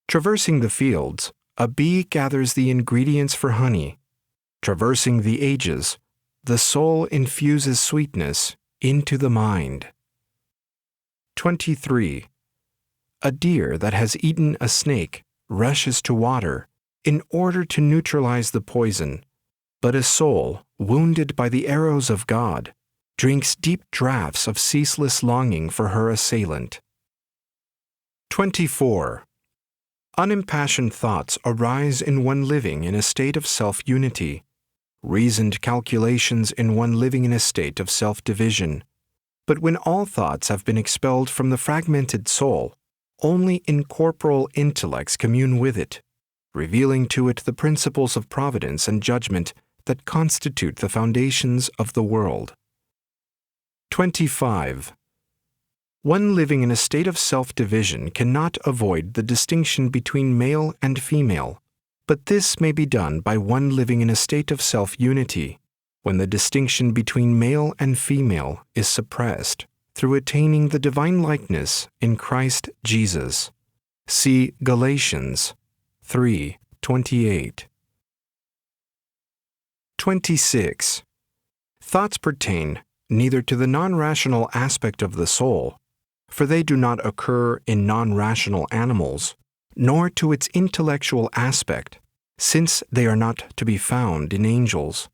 Traversing the fields, a bee gathers the ingredients for honey. Traversing the ages, the soul infuses sweetness into the mind. 23. A deer that has eaten a snake rushes to water in order to neutralize the poison, but a soul wounded by the arrows of God drinks deep draughts of ceaseless longing for her assailant. 24. Unimpassioned thoughts arise in one living in a state of self-unity, reasoned calculations in one living in a state of self-division. But when all thoughts have been expelled from the fragmented soul, only incorporeal intellects commune with it, revealing to it the principles of providence and judgment that constitute the foundations of the world. 25. One living in a state of self-division cannot avoid the distinction between male and female, But this may be done by one living in a state of self-unity, when the distinction between male and female is suppressed, through attaining the divine likeness in Christ Jesus. See Galatians 3:28. 26. Thoughts pertain neither to the non-rational aspect of the soul, for they do not occur in non-rational animals, nor to its intellectual aspect, since they are not to be found in angels.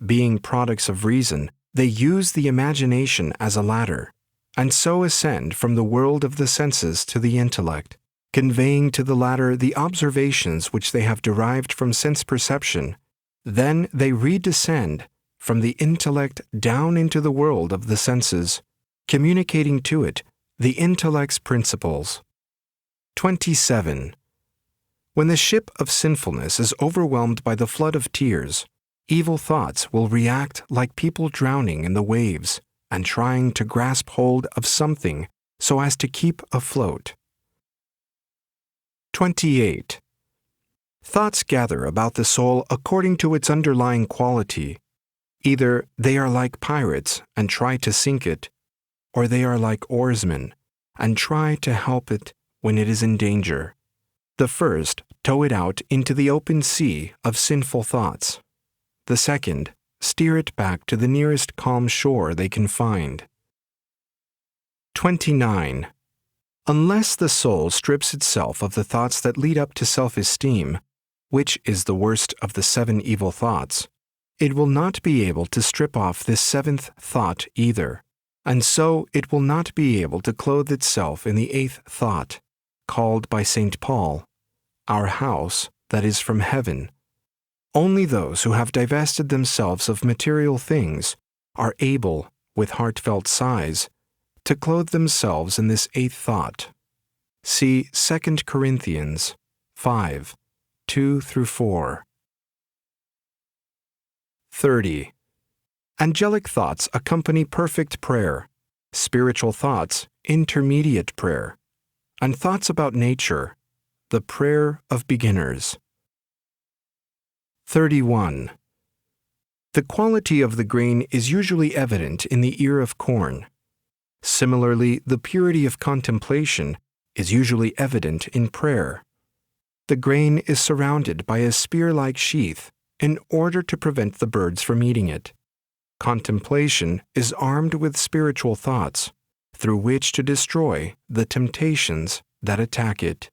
Being products of reason, they use the imagination as a ladder, and so ascend from the world of the senses to the intellect, conveying to the latter the observations which they have derived from sense perception. Then they redescend from the intellect down into the world of the senses, communicating to it the intellect's principles. 27. When the ship of sinfulness is overwhelmed by the flood of tears, evil thoughts will react like people drowning in the waves and trying to grasp hold of something so as to keep afloat. 28. Thoughts gather about the soul according to its underlying quality. Either they are like pirates and try to sink it, or they are like oarsmen and try to help it when it is in danger. The first tow it out into the open sea of sinful thoughts. The second steer it back to the nearest calm shore they can find. 29. Unless the soul strips itself of the thoughts that lead up to self-esteem, which is the worst of the 7 evil thoughts, it will not be able to strip off this 7th thought either, and so it will not be able to clothe itself in the 8th thought, called by St. Paul, our house that is from heaven. Only those who have divested themselves of material things are able, with heartfelt sighs, to clothe themselves in this 8th thought. See 2 Corinthians 5:2-4. 30. Angelic thoughts accompany perfect prayer, spiritual thoughts intermediate prayer, and thoughts about nature, the prayer of beginners. 31. The quality of the grain is usually evident in the ear of corn. Similarly, the purity of contemplation is usually evident in prayer. The grain is surrounded by a spear-like sheath in order to prevent the birds from eating it. Contemplation is armed with spiritual thoughts, through which to destroy the temptations that attack it.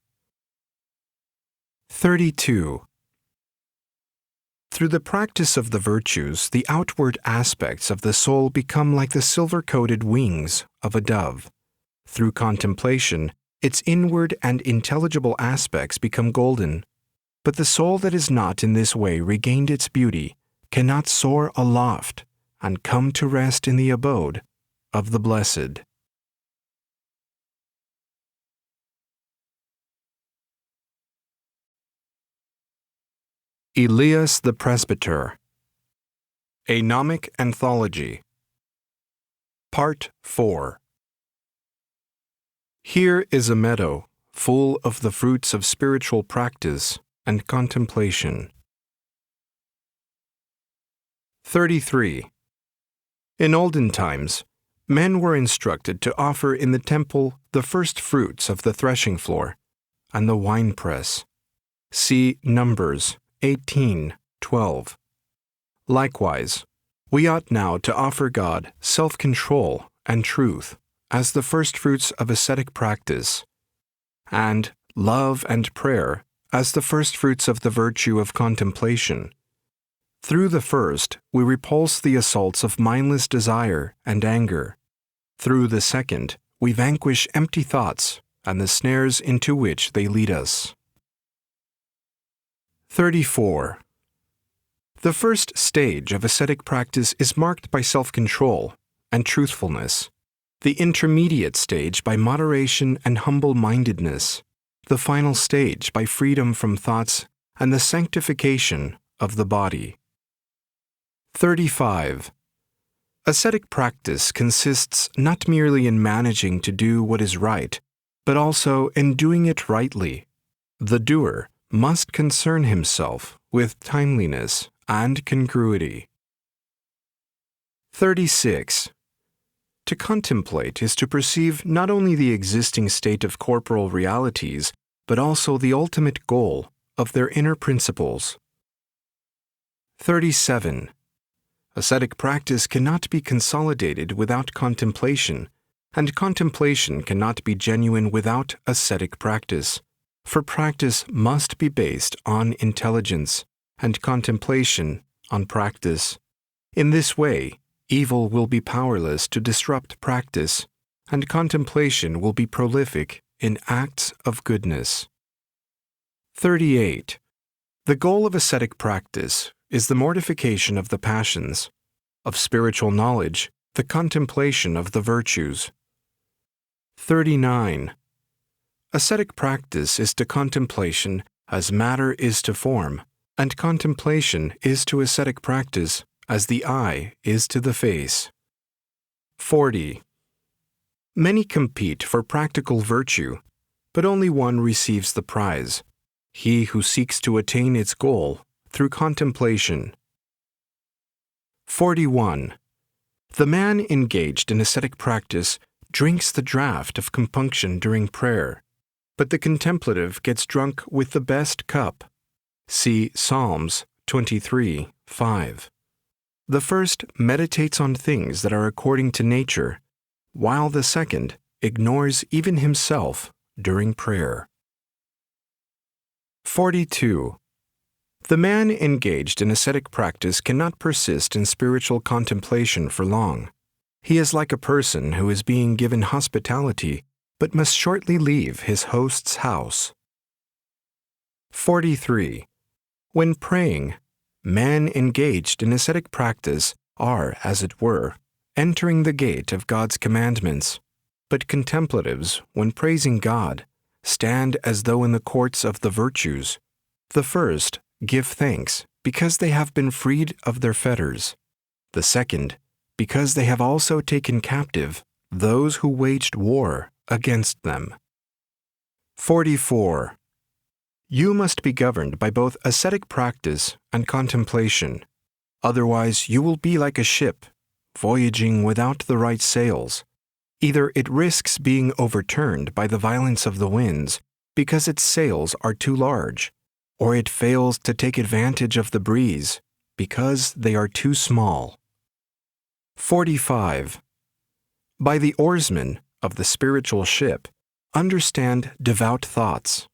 32. Through the practice of the virtues, the outward aspects of the soul become like the silver-coated wings of a dove. Through contemplation, its inward and intelligible aspects become golden. But the soul that is not in this way regained its beauty cannot soar aloft and come to rest in the abode of the blessed. Ilias the Presbyter. A Gnomic Anthology. Part 4. Here is a meadow full of the fruits of spiritual practice and contemplation. 33. In olden times, men were instructed to offer in the temple the first fruits of the threshing floor and the winepress. See Numbers 18:12. Likewise, we ought now to offer God self-control and truth as the first fruits of ascetic practice, and love and prayer as the first fruits of the virtue of contemplation. Through the first, we repulse the assaults of mindless desire and anger. Through the second, we vanquish empty thoughts and the snares into which they lead us. 34. The first stage of ascetic practice is marked by self-control and truthfulness, the intermediate stage by moderation and humble-mindedness, the final stage by freedom from thoughts and the sanctification of the body. 35. Ascetic practice consists not merely in managing to do what is right, but also in doing it rightly. The doer must concern himself with timeliness and congruity. 36. To contemplate is to perceive not only the existing state of corporal realities, but also the ultimate goal of their inner principles. 37. Ascetic practice cannot be consolidated without contemplation, and contemplation cannot be genuine without ascetic practice, for practice must be based on intelligence, and contemplation on practice. In this way, evil will be powerless to disrupt practice, and contemplation will be prolific in acts of goodness. 38. The goal of ascetic practice is the mortification of the passions, of spiritual knowledge, the contemplation of the virtues. 39. Ascetic practice is to contemplation as matter is to form, and contemplation is to ascetic practice as the eye is to the face. 40. Many compete for practical virtue, but only one receives the prize, he who seeks to attain its goal through contemplation. 41. The man engaged in ascetic practice drinks the draught of compunction during prayer, but the contemplative gets drunk with the best cup. See Psalms 23:5. The first meditates on things that are according to nature, while the second ignores even himself during prayer. 42. The man engaged in ascetic practice cannot persist in spiritual contemplation for long. He is like a person who is being given hospitality, but must shortly leave his host's house. 43. When praying, men engaged in ascetic practice are, as it were, entering the gate of God's commandments, but contemplatives, when praising God, stand as though in the courts of the virtues. The first give thanks because they have been freed of their fetters. The second, because they have also taken captive those who waged war against them. 44. You must be governed by both ascetic practice and contemplation. Otherwise, you will be like a ship, voyaging without the right sails. Either it risks being overturned by the violence of the winds because its sails are too large, or it fails to take advantage of the breeze because they are too small. 45. By the oarsmen of the spiritual ship, understand devout thoughts.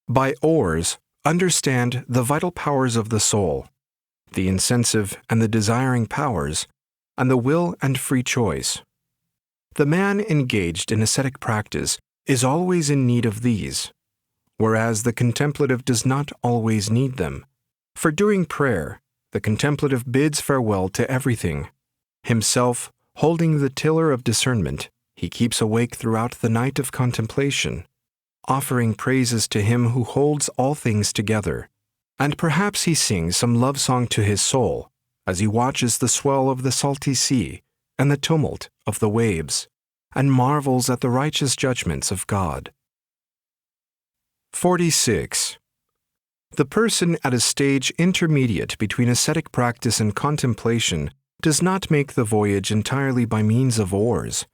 By oars, understand the vital powers of the soul, the incentive and the desiring powers, and the will and free choice. The man engaged in ascetic practice is always in need of these, whereas the contemplative does not always need them. For during prayer, the contemplative bids farewell to everything. Himself, holding the tiller of discernment, he keeps awake throughout the night of contemplation, offering praises to him who holds all things together. And perhaps he sings some love song to his soul as he watches the swell of the salty sea and the tumult of the waves, and marvels at the righteous judgments of God. 46. The person at a stage intermediate between ascetic practice and contemplation does not make the voyage entirely by means of oars,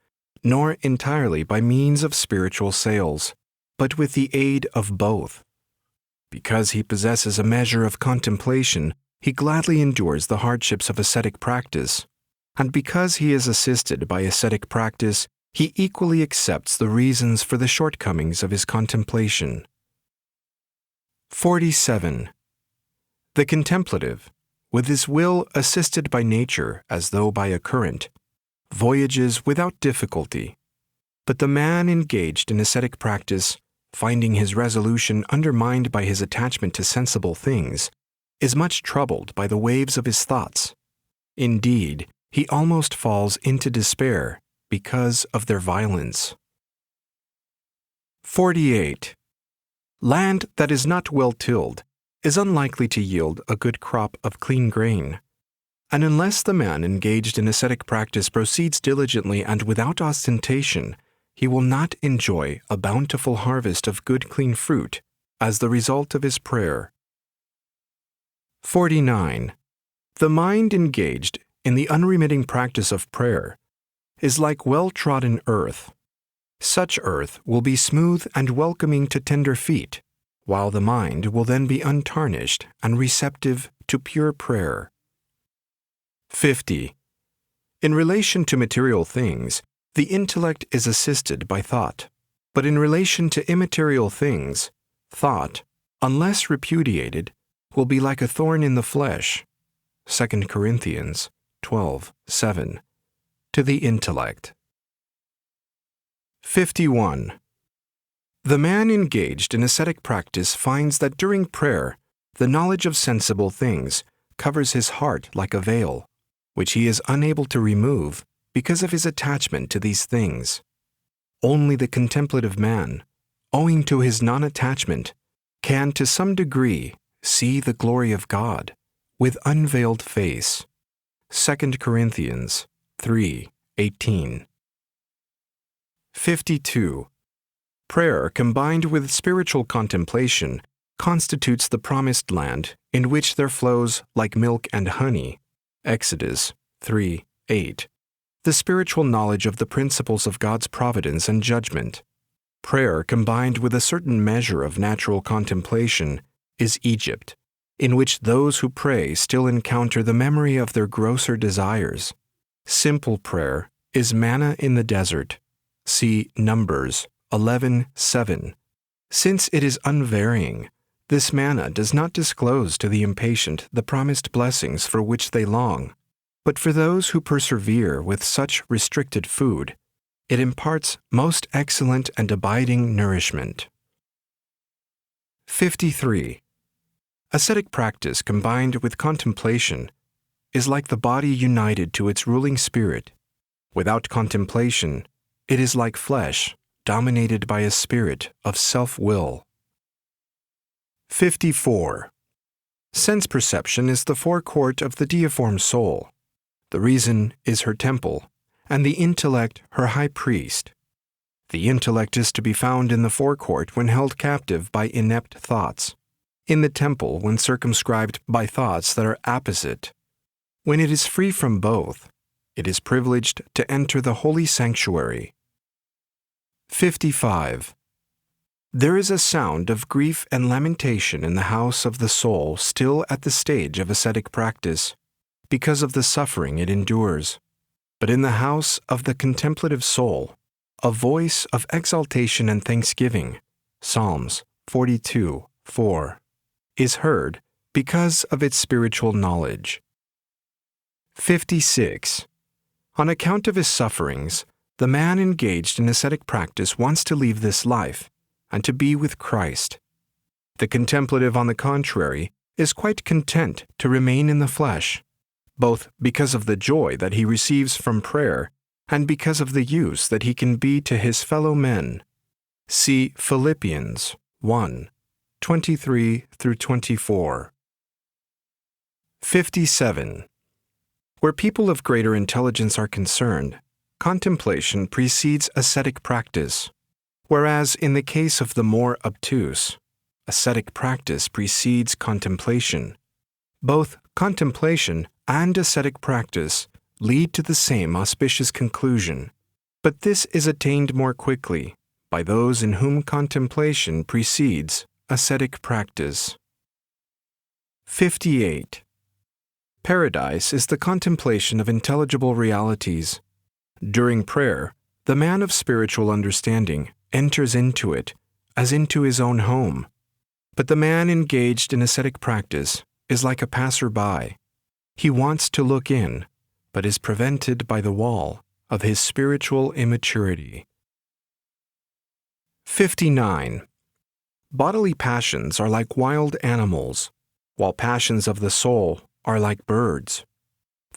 nor entirely by means of spiritual sails, but with the aid of both. Because he possesses a measure of contemplation, he gladly endures the hardships of ascetic practice, and because he is assisted by ascetic practice, he equally accepts the reasons for the shortcomings of his contemplation. 47. The contemplative, with his will assisted by nature as though by a current, voyages without difficulty, but the man engaged in ascetic practice, finding his resolution undermined by his attachment to sensible things, is much troubled by the waves of his thoughts. Indeed, he almost falls into despair because of their violence. 48. Land that is not well tilled is unlikely to yield a good crop of clean grain, and unless the man engaged in ascetic practice proceeds diligently and without ostentation, he will not enjoy a bountiful harvest of good clean fruit as the result of his prayer. 49. The mind engaged in the unremitting practice of prayer is like well-trodden earth. Such earth will be smooth and welcoming to tender feet, while the mind will then be untarnished and receptive to pure prayer. 50. In relation to material things, the intellect is assisted by thought, but in relation to immaterial things, thought, unless repudiated, will be like a thorn in the flesh. 2 Corinthians 12:7. To the intellect. 51. The man engaged in ascetic practice finds that during prayer, the knowledge of sensible things covers his heart like a veil, which he is unable to remove because of his attachment to these things. Only the contemplative man, owing to his non-attachment, can to some degree see the glory of God with unveiled face. 2 Corinthians 3:18. 52. Prayer combined with spiritual contemplation constitutes the promised land in which there flows like milk and honey. Exodus 3:8. The spiritual knowledge of the principles of God's providence and judgment. Prayer combined with a certain measure of natural contemplation is Egypt, in which those who pray still encounter the memory of their grosser desires. Simple prayer is manna in the desert. See Numbers 11:7. Since it is unvarying, this manna does not disclose to the impatient the promised blessings for which they long, but for those who persevere with such restricted food, it imparts most excellent and abiding nourishment. 53. Ascetic practice combined with contemplation is like the body united to its ruling spirit. Without contemplation, it is like flesh dominated by a spirit of self-will. 54. Sense perception is the forecourt of the deiform soul. The reason is her temple, and the intellect her high priest. The intellect is to be found in the forecourt when held captive by inept thoughts, in the temple when circumscribed by thoughts that are apposite. When it is free from both, it is privileged to enter the holy sanctuary. 55. There is a sound of grief and lamentation in the house of the soul still at the stage of ascetic practice, because of the suffering it endures. But in the house of the contemplative soul, a voice of exaltation and thanksgiving, Psalms 42:4, is heard because of its spiritual knowledge. 56. On account of his sufferings, the man engaged in ascetic practice wants to leave this life and to be with Christ. The contemplative, on the contrary, is quite content to remain in the flesh, both because of the joy that he receives from prayer and because of the use that he can be to his fellow men. See Philippians 1:23-24. 57. Where people of greater intelligence are concerned, contemplation precedes ascetic practice, whereas in the case of the more obtuse, ascetic practice precedes contemplation. Both contemplation and ascetic practice lead to the same auspicious conclusion, but this is attained more quickly by those in whom contemplation precedes ascetic practice. 58. Paradise is the contemplation of intelligible realities. During prayer, the man of spiritual understanding enters into it as into his own home, but the man engaged in ascetic practice is like a passer-by. He wants to look in, but is prevented by the wall of his spiritual immaturity. 59. Bodily passions are like wild animals, while passions of the soul are like birds.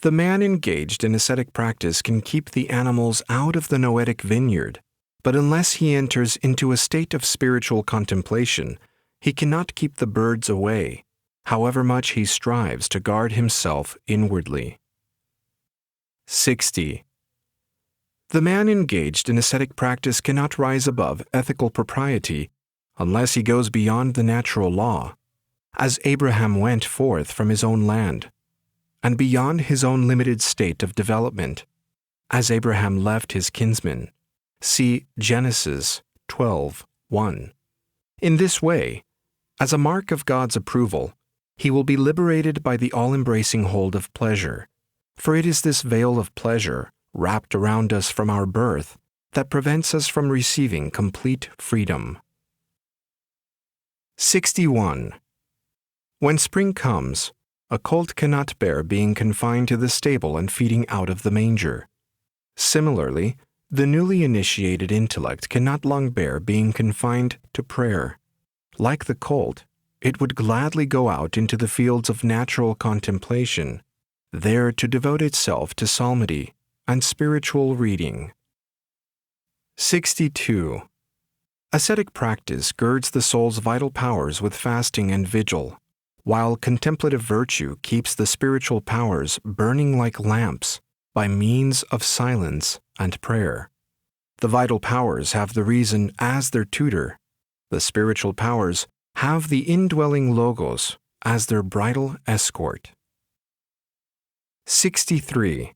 The man engaged in ascetic practice can keep the animals out of the noetic vineyard, but unless he enters into a state of spiritual contemplation, he cannot keep the birds away, however much he strives to guard himself inwardly. 60. The man engaged in ascetic practice cannot rise above ethical propriety unless he goes beyond the natural law, as Abraham went forth from his own land, and beyond his own limited state of development, as Abraham left his kinsmen. See Genesis 12:1. In this way, as a mark of God's approval, he will be liberated by the all-embracing hold of pleasure, for it is this veil of pleasure wrapped around us from our birth that prevents us from receiving complete freedom. 61. When spring comes, a colt cannot bear being confined to the stable and feeding out of the manger. Similarly, the newly initiated intellect cannot long bear being confined to prayer. Like the colt, it would gladly go out into the fields of natural contemplation, there to devote itself to psalmody and spiritual reading. 62. Ascetic practice girds the soul's vital powers with fasting and vigil, while contemplative virtue keeps the spiritual powers burning like lamps by means of silence and prayer. The vital powers have the reason as their tutor. The spiritual powers have the indwelling Logos as their bridal escort. 63.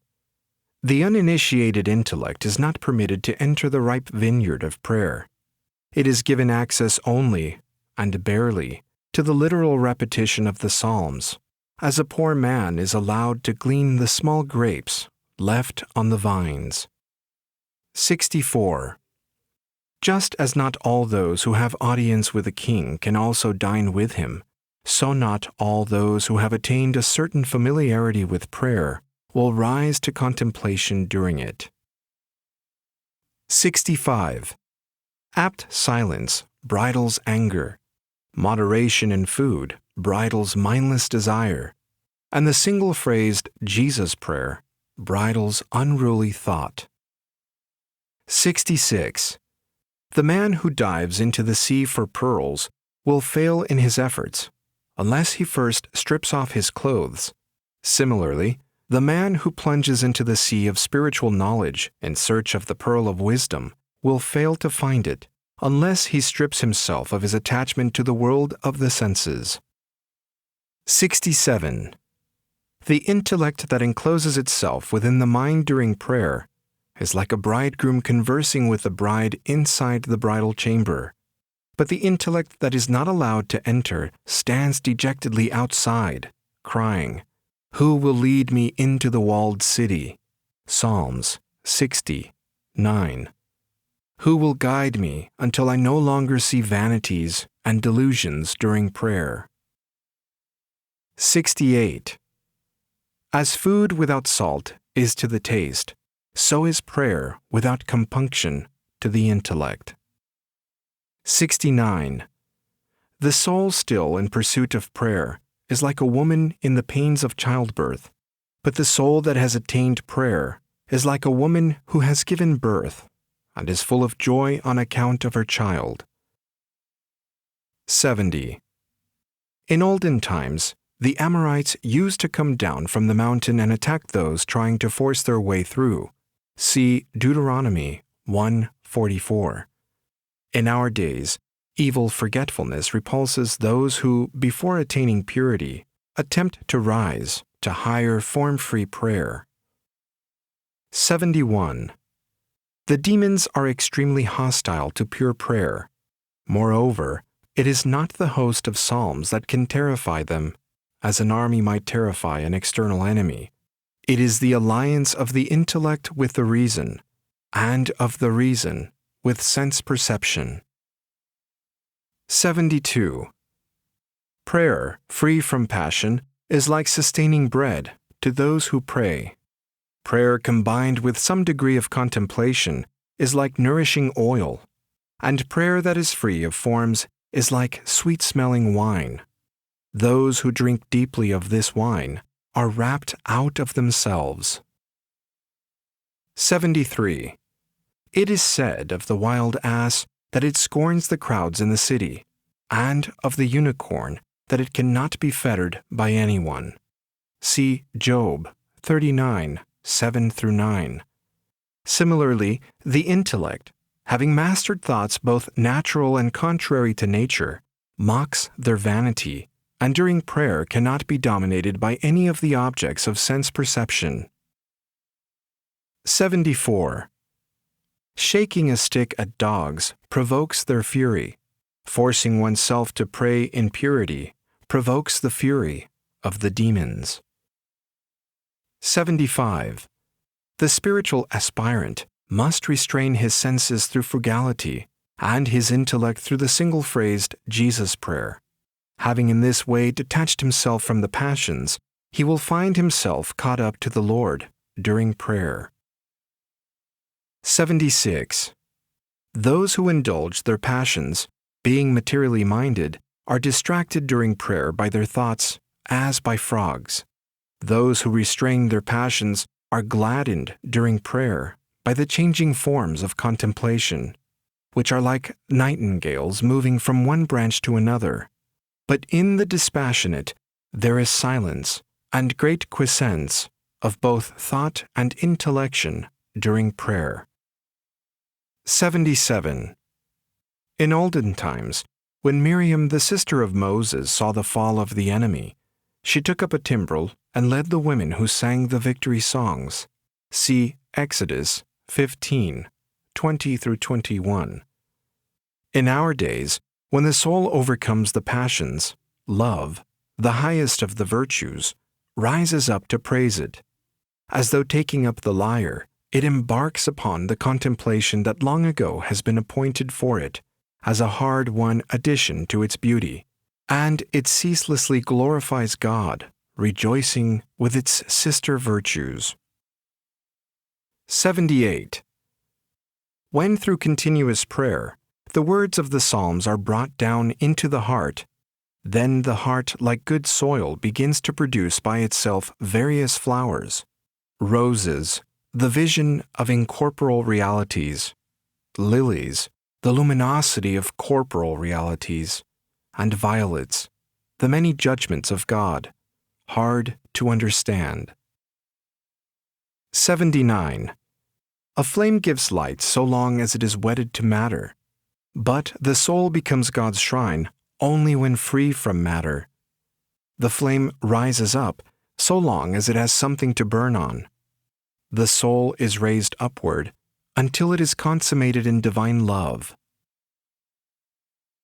The uninitiated intellect is not permitted to enter the ripe vineyard of prayer. It is given access only, and barely, to the literal repetition of the Psalms, as a poor man is allowed to glean the small grapes left on the vines. 64. Just as not all those who have audience with a king can also dine with him, so not all those who have attained a certain familiarity with prayer will rise to contemplation during it. 65. Apt silence bridles anger, moderation in food bridles mindless desire, and the single-phrased Jesus prayer bridles unruly thought. 66. The man who dives into the sea for pearls will fail in his efforts unless he first strips off his clothes. Similarly, the man who plunges into the sea of spiritual knowledge in search of the pearl of wisdom will fail to find it unless he strips himself of his attachment to the world of the senses. 67. The intellect that encloses itself within the mind during prayer is like a bridegroom conversing with the bride inside the bridal chamber, but the intellect that is not allowed to enter stands dejectedly outside, crying, "Who will lead me into the walled city?" Psalms 60:9. Who will guide me until I no longer see vanities and delusions during prayer? 68. As food without salt is to the taste, so is prayer without compunction to the intellect. 69. The soul still in pursuit of prayer is like a woman in the pains of childbirth, but the soul that has attained prayer is like a woman who has given birth and is full of joy on account of her child. 70. In olden times, the Amorites used to come down from the mountain and attack those trying to force their way through. See Deuteronomy 1:44. In our days, evil forgetfulness repulses those who, before attaining purity, attempt to rise to higher form-free prayer. 71. The demons are extremely hostile to pure prayer. Moreover, it is not the host of psalms that can terrify them, as an army might terrify an external enemy. It is the alliance of the intellect with the reason, and of the reason with sense perception. 72. Prayer, free from passion, is like sustaining bread to those who pray. Prayer combined with some degree of contemplation is like nourishing oil, and prayer that is free of forms is like sweet-smelling wine. Those who drink deeply of this wine are wrapped out of themselves. 73. It is said of the wild ass that it scorns the crowds in the city, and of the unicorn that it cannot be fettered by anyone. See Job 39:7-9. Similarly, the intellect, having mastered thoughts both natural and contrary to nature, mocks their vanity, and during prayer cannot be dominated by any of the objects of sense perception. 74. Shaking a stick at dogs provokes their fury. Forcing oneself to pray in purity provokes the fury of the demons. 75. The spiritual aspirant must restrain his senses through frugality and his intellect through the single-phrased Jesus prayer. Having in this way detached himself from the passions, he will find himself caught up to the Lord during prayer. 76. Those who indulge their passions, being materially minded, are distracted during prayer by their thoughts as by frogs. Those who restrain their passions are gladdened during prayer by the changing forms of contemplation, which are like nightingales moving from one branch to another. But in the dispassionate there is silence and great quiescence of both thought and intellection during prayer. 77. In olden times, when Miriam, the sister of Moses, saw the fall of the enemy, she took up a timbrel and led the women who sang the victory songs. See Exodus 15, 20-21. In our days, when the soul overcomes the passions, love, the highest of the virtues, rises up to praise it. As though taking up the lyre, it embarks upon the contemplation that long ago has been appointed for it, as a hard-won addition to its beauty, and it ceaselessly glorifies God, rejoicing with its sister virtues. 78. When through continuous prayer, the words of the Psalms are brought down into the heart, then the heart, like good soil, begins to produce by itself various flowers, roses, the vision of incorporeal realities, lilies, the luminosity of corporal realities, and violets, the many judgments of God, hard to understand. 79. A flame gives light so long as it is wedded to matter, but the soul becomes God's shrine only when free from matter. The flame rises up so long as it has something to burn on. The soul is raised upward until it is consummated in divine love.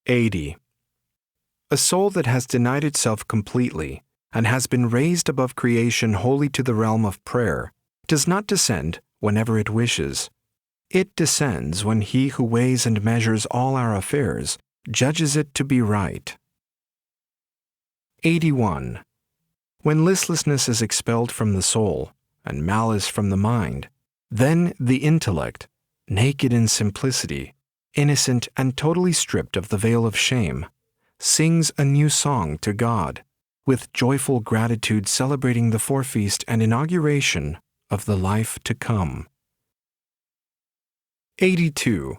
80. A soul that has denied itself completely and has been raised above creation wholly to the realm of prayer does not descend whenever it wishes. It descends when he who weighs and measures all our affairs judges it to be right. 81. When listlessness is expelled from the soul and malice from the mind, then the intellect, naked in simplicity, innocent and totally stripped of the veil of shame, sings a new song to God, with joyful gratitude celebrating the forefeast and inauguration of the life to come. 82.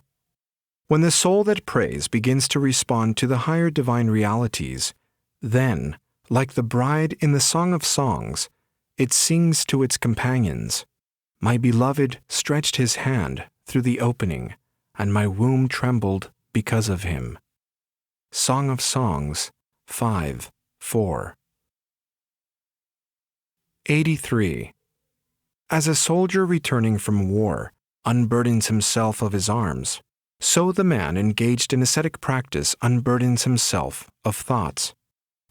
When the soul that prays begins to respond to the higher divine realities, then, like the bride in the Song of Songs, it sings to its companions, "My beloved stretched his hand through the opening, and my womb trembled because of him." Song of Songs 5:4. 83. As a soldier returning from war unburdens himself of his arms, so the man engaged in ascetic practice unburdens himself of thoughts,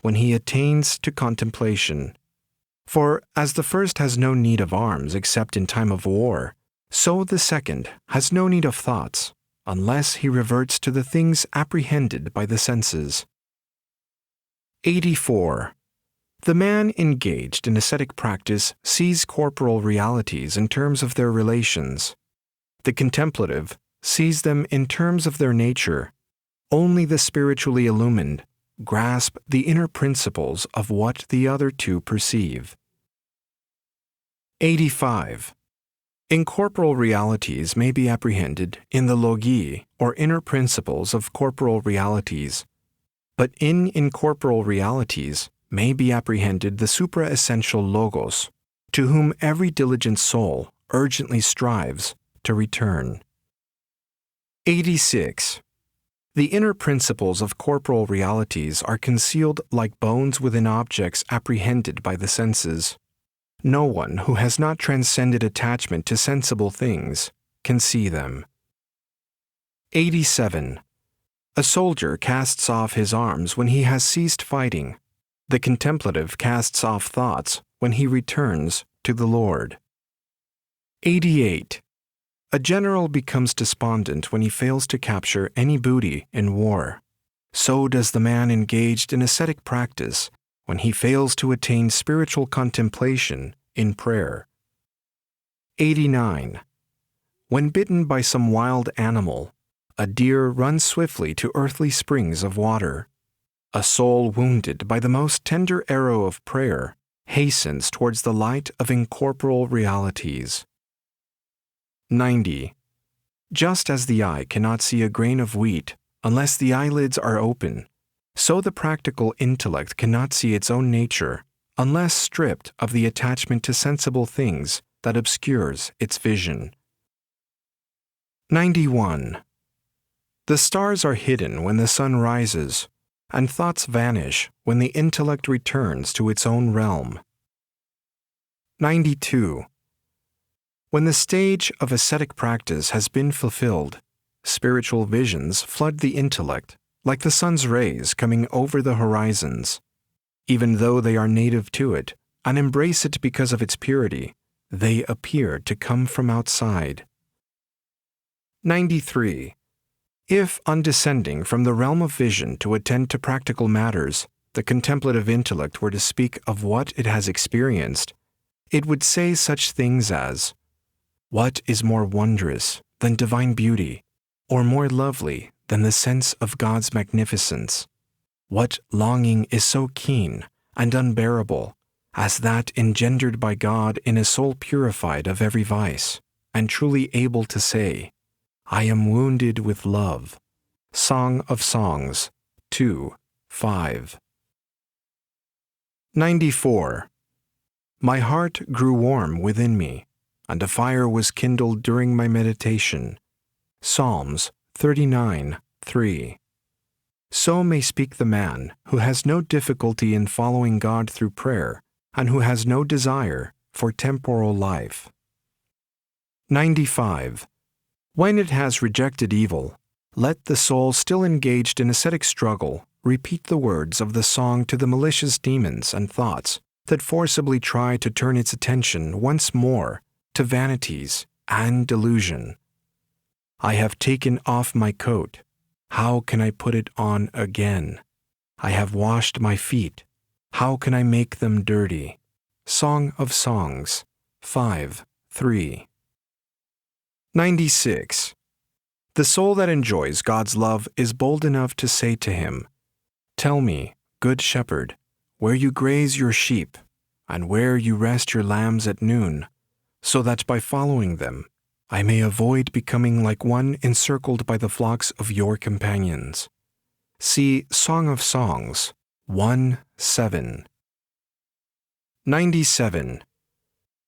when he attains to contemplation. For as the first has no need of arms except in time of war, so the second has no need of thoughts, unless he reverts to the things apprehended by the senses. 84. The man engaged in ascetic practice sees corporal realities in terms of their relations. The contemplative sees them in terms of their nature. Only the spiritually illumined grasp the inner principles of what the other two perceive. 85. Incorporeal realities may be apprehended in the logoi, or inner principles of corporal realities, but in incorporeal realities may be apprehended the supra-essential logos, to whom every diligent soul urgently strives to return. 86. The inner principles of corporal realities are concealed like bones within objects apprehended by the senses. No one who has not transcended attachment to sensible things can see them. 87. A soldier casts off his arms when he has ceased fighting. The contemplative casts off thoughts when he returns to the Lord. 88. A general becomes despondent when he fails to capture any booty in war. So does the man engaged in ascetic practice when he fails to attain spiritual contemplation in prayer. 89. When bitten by some wild animal, a deer runs swiftly to earthly springs of water. A soul wounded by the most tender arrow of prayer hastens towards the light of incorporeal realities. 90. Just as the eye cannot see a grain of wheat unless the eyelids are open, so the practical intellect cannot see its own nature unless stripped of the attachment to sensible things that obscures its vision. 91. The stars are hidden when the sun rises, and thoughts vanish when the intellect returns to its own realm. 92. When the stage of ascetic practice has been fulfilled, spiritual visions flood the intellect like the sun's rays coming over the horizons. Even though they are native to it and embrace it because of its purity, they appear to come from outside. 93. If, on descending from the realm of vision to attend to practical matters, the contemplative intellect were to speak of what it has experienced, it would say such things as, "What is more wondrous than divine beauty, or more lovely than the sense of God's magnificence? What longing is so keen and unbearable as that engendered by God in a soul purified of every vice, and truly able to say, 'I am wounded with love'." Song of Songs 2:5. 94. My heart grew warm within me, and a fire was kindled during my meditation. Psalms 39:3. So may speak the man who has no difficulty in following God through prayer and who has no desire for temporal life. 95. When it has rejected evil, let the soul still engaged in ascetic struggle repeat the words of the song to the malicious demons and thoughts that forcibly try to turn its attention once more to vanities and delusion. I have taken off my coat. How can I put it on again? I have washed my feet. How can I make them dirty? Song of Songs 5:3. 96. The soul that enjoys God's love is bold enough to say to him, "Tell me, good shepherd, where you graze your sheep, and where you rest your lambs at noon, so that by following them I may avoid becoming like one encircled by the flocks of your companions." See Song of Songs 1:7. 97.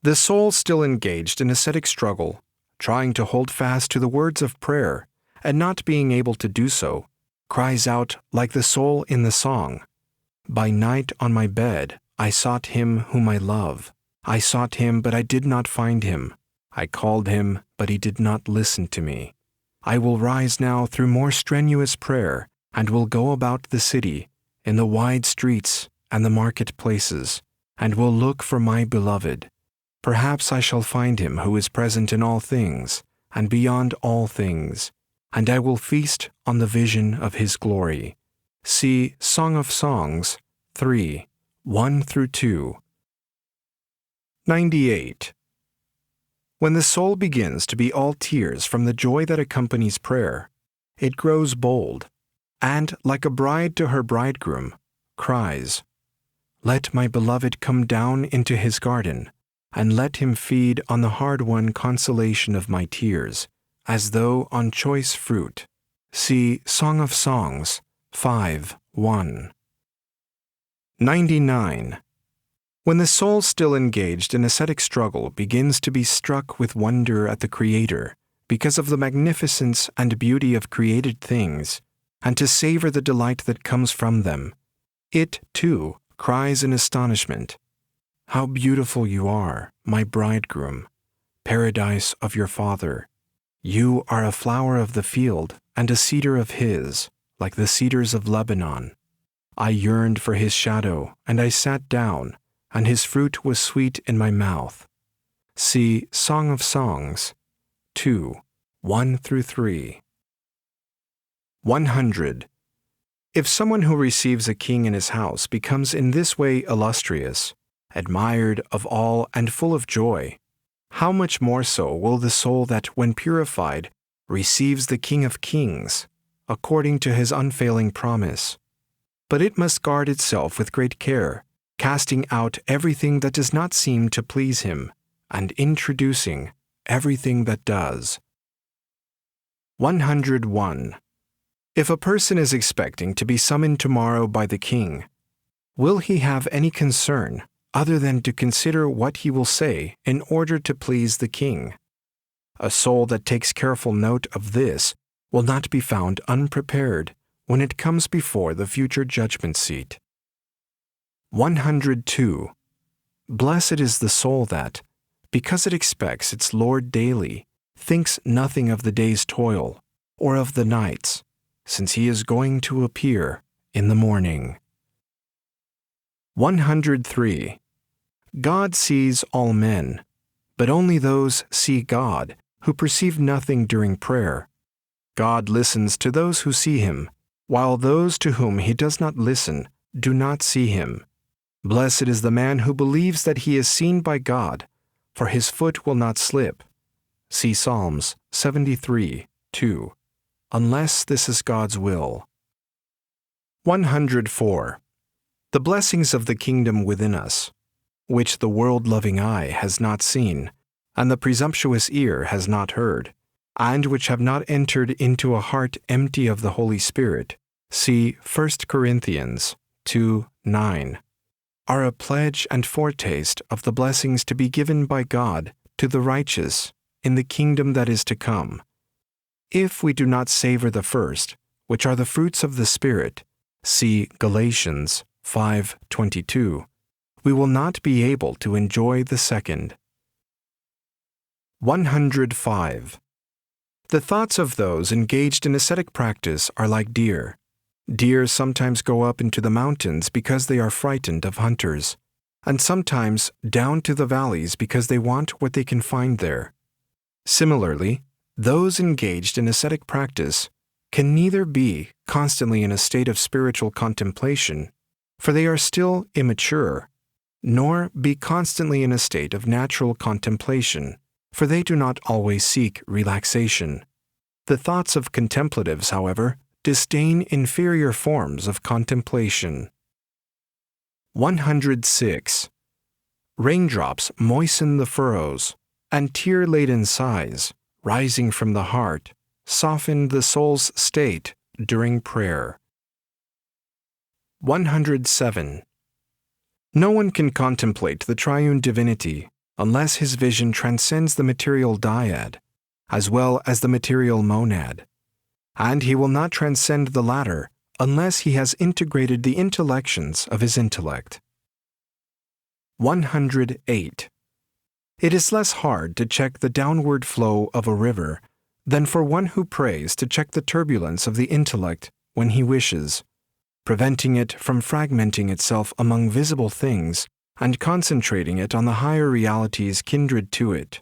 The soul still engaged in ascetic struggle, trying to hold fast to the words of prayer, and not being able to do so, cries out like the soul in the song, "By night on my bed I sought him whom I love. I sought him, but I did not find him. I called him, but he did not listen to me. I will rise now through more strenuous prayer, and will go about the city, in the wide streets and the marketplaces, and will look for my beloved. Perhaps I shall find him who is present in all things, and beyond all things, and I will feast on the vision of his glory." See Song of Songs 3:1-2. 98. When the soul begins to be all tears from the joy that accompanies prayer, it grows bold, and, like a bride to her bridegroom, cries, "Let my beloved come down into his garden, and let him feed on the hard-won consolation of my tears, as though on choice fruit." See Song of Songs 5:1. 99. When the soul still engaged in ascetic struggle begins to be struck with wonder at the Creator, because of the magnificence and beauty of created things, and to savor the delight that comes from them. It, too, cries in astonishment, "How beautiful you are, my bridegroom, paradise of your Father! You are a flower of the field and a cedar of his, like the cedars of Lebanon. I yearned for his shadow, and I sat down, and his fruit was sweet in my mouth." See Song of Songs 2, 1-3. 100. If someone who receives a king in his house becomes in this way illustrious, admired of all and full of joy, how much more so will the soul that, when purified, receives the King of Kings, according to his unfailing promise. But it must guard itself with great care, casting out everything that does not seem to please him, and introducing everything that does. 101. If a person is expecting to be summoned tomorrow by the king, will he have any concern other than to consider what he will say in order to please the king? A soul that takes careful note of this will not be found unprepared when it comes before the future judgment seat. 102. Blessed is the soul that, because it expects its Lord daily, thinks nothing of the day's toil or of the night's, since he is going to appear in the morning. 103. God sees all men, but only those see God who perceive nothing during prayer. God listens to those who see him, while those to whom he does not listen do not see him. Blessed is the man who believes that he is seen by God, for his foot will not slip. See Psalms 73:2. Unless this is God's will. 104. The blessings of the kingdom within us, which the world-loving eye has not seen, and the presumptuous ear has not heard, and which have not entered into a heart empty of the Holy Spirit, see 1 Corinthians 2:9, are a pledge and foretaste of the blessings to be given by God to the righteous in the kingdom that is to come. If we do not savor the first, which are the fruits of the Spirit, see Galatians 5:22, we will not be able to enjoy the second. 105. The thoughts of those engaged in ascetic practice are like deer. Deer sometimes go up into the mountains because they are frightened of hunters, and sometimes down to the valleys because they want what they can find there. Similarly, those engaged in ascetic practice can neither be constantly in a state of spiritual contemplation, for they are still immature, nor be constantly in a state of natural contemplation, for they do not always seek relaxation. The thoughts of contemplatives, however, disdain inferior forms of contemplation. 106. Raindrops moisten the furrows, and tear-laden sighs, rising from the heart, soften the soul's state during prayer. 107. No one can contemplate the triune divinity unless his vision transcends the material dyad, as well as the material monad, and he will not transcend the latter unless he has integrated the intellections of his intellect. 108. It is less hard to check the downward flow of a river than for one who prays to check the turbulence of the intellect when he wishes, preventing it from fragmenting itself among visible things and concentrating it on the higher realities kindred to it.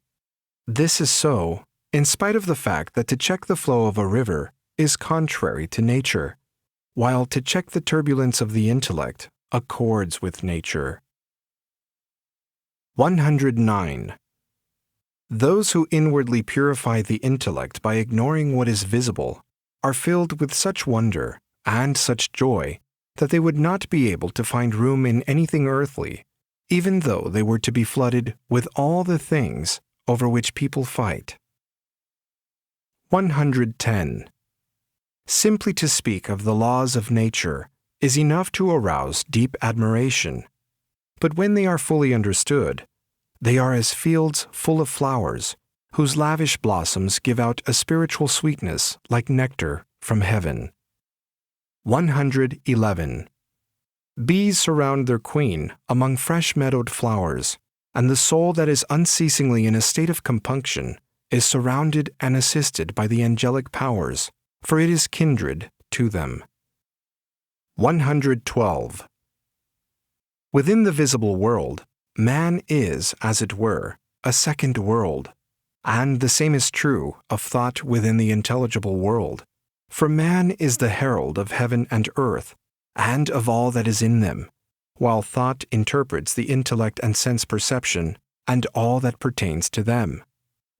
This is so, in spite of the fact that to check the flow of a river is contrary to nature, while to check the turbulence of the intellect accords with nature. 109. Those who inwardly purify the intellect by ignoring what is visible are filled with such wonder and such joy that they would not be able to find room in anything earthly, even though they were to be flooded with all the things over which people fight. 110. Simply to speak of the laws of nature is enough to arouse deep admiration, but when they are fully understood, they are as fields full of flowers, whose lavish blossoms give out a spiritual sweetness like nectar from heaven. 111. Bees surround their queen among fresh-meadowed flowers, and the soul that is unceasingly in a state of compunction is surrounded and assisted by the angelic powers, for it is kindred to them. 112. Within the visible world, man is, as it were, a second world, and the same is true of thought within the intelligible world, for man is the herald of heaven and earth, and of all that is in them, while thought interprets the intellect and sense perception and all that pertains to them.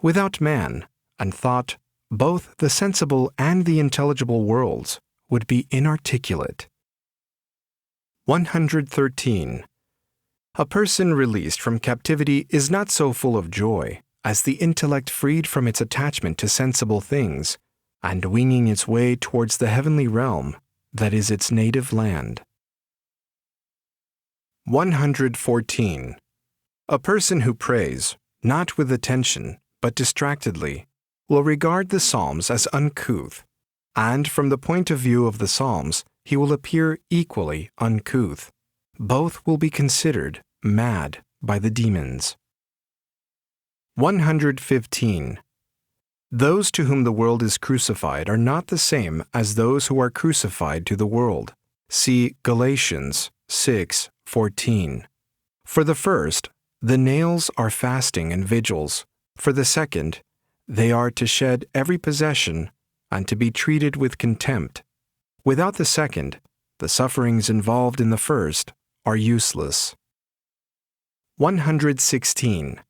Without man and thought, both the sensible and the intelligible worlds would be inarticulate. 113. A person released from captivity is not so full of joy as the intellect freed from its attachment to sensible things and winging its way towards the heavenly realm that is its native land. 114. A person who prays, not with attention, but distractedly, will regard the Psalms as uncouth, and from the point of view of the Psalms, he will appear equally uncouth. Both will be considered mad by the demons. 115. Those to whom the world is crucified are not the same as those who are crucified to the world. See Galatians 6:14. For the first, the nails are fasting and vigils. For the second, they are to shed every possession and to be treated with contempt. Without the second, the sufferings involved in the first are useless. 116.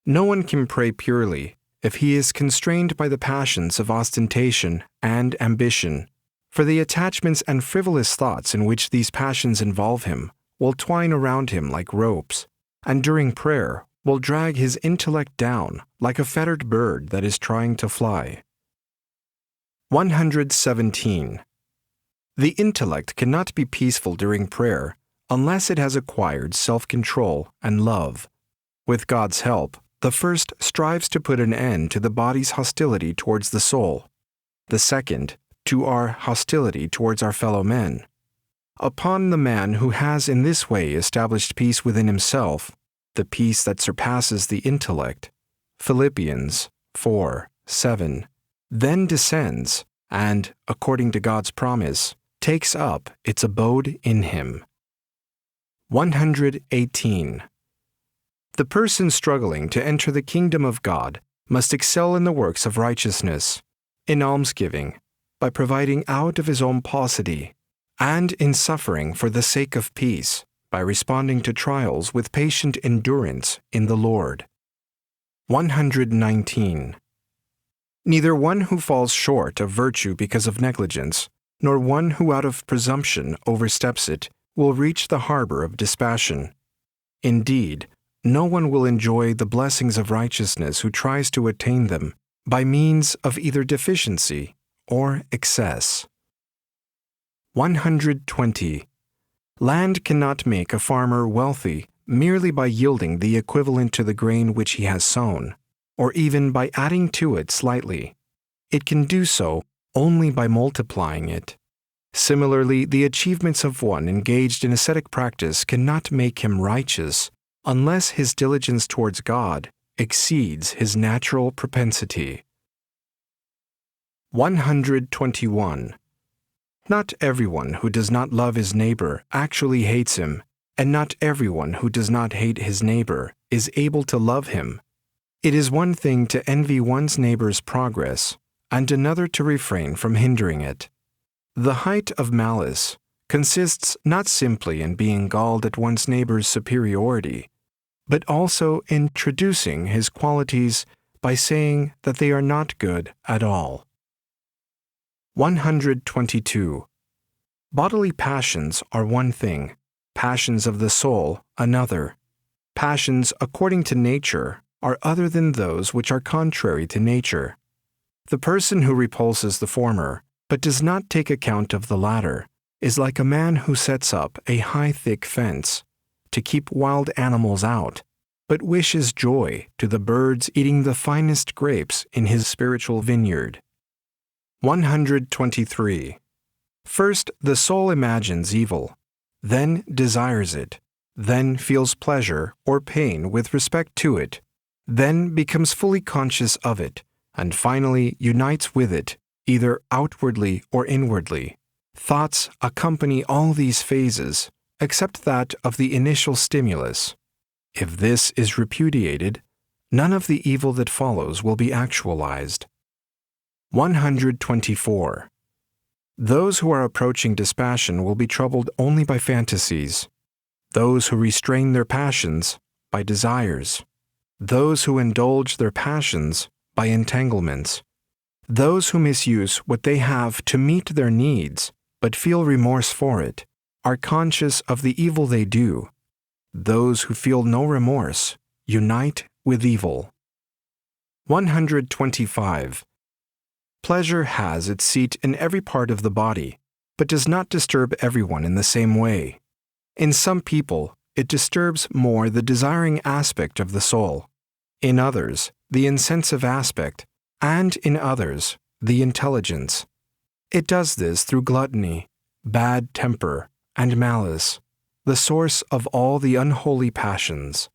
No one can pray purely if he is constrained by the passions of ostentation and ambition, for the attachments and frivolous thoughts in which these passions involve him will twine around him like ropes, and during prayer will drag his intellect down like a fettered bird that is trying to fly. 117. The intellect cannot be peaceful during prayer unless it has acquired self-control and love. With God's help, the first strives to put an end to the body's hostility towards the soul, the second to our hostility towards our fellow men. Upon the man who has in this way established peace within himself, the peace that surpasses the intellect, Philippians 4:7, then descends and, according to God's promise, takes up its abode in him. 118. The person struggling to enter the kingdom of God must excel in the works of righteousness, in almsgiving, by providing out of his own paucity, and in suffering for the sake of peace, by responding to trials with patient endurance in the Lord. 119. Neither one who falls short of virtue because of negligence, nor one who out of presumption oversteps it, will reach the harbor of dispassion. Indeed, no one will enjoy the blessings of righteousness who tries to attain them by means of either deficiency or excess. 120. Land cannot make a farmer wealthy merely by yielding the equivalent to the grain which he has sown, or even by adding to it slightly. It can do so only by multiplying it. Similarly, the achievements of one engaged in ascetic practice cannot make him righteous unless his diligence towards God exceeds his natural propensity. 121. Not everyone who does not love his neighbor actually hates him, and not everyone who does not hate his neighbor is able to love him. It is one thing to envy one's neighbor's progress, and another to refrain from hindering it. The height of malice consists not simply in being galled at one's neighbor's superiority, but also in traducing his qualities by saying that they are not good at all. 122. Bodily passions are one thing, passions of the soul another. Passions according to nature are other than those which are contrary to nature. The person who repulses the former, but does not take account of the latter, is like a man who sets up a high thick fence to keep wild animals out, but wishes joy to the birds eating the finest grapes in his spiritual vineyard. 123. First, the soul imagines evil, then desires it, then feels pleasure or pain with respect to it, then becomes fully conscious of it, and finally unites with it, either outwardly or inwardly. Thoughts accompany all these phases, except that of the initial stimulus. If this is repudiated, none of the evil that follows will be actualized. 124. Those who are approaching dispassion will be troubled only by fantasies. Those who restrain their passions, by desires. Those who indulge their passions, by entanglements. Those who misuse what they have to meet their needs, but feel remorse for it, are conscious of the evil they do. Those who feel no remorse unite with evil. 125. Pleasure has its seat in every part of the body, but does not disturb everyone in the same way. In some people, it disturbs more the desiring aspect of the soul, in others, the insensitive aspect, and in others, the intelligence. It does this through gluttony, bad temper, and malice, the source of all the unholy passions.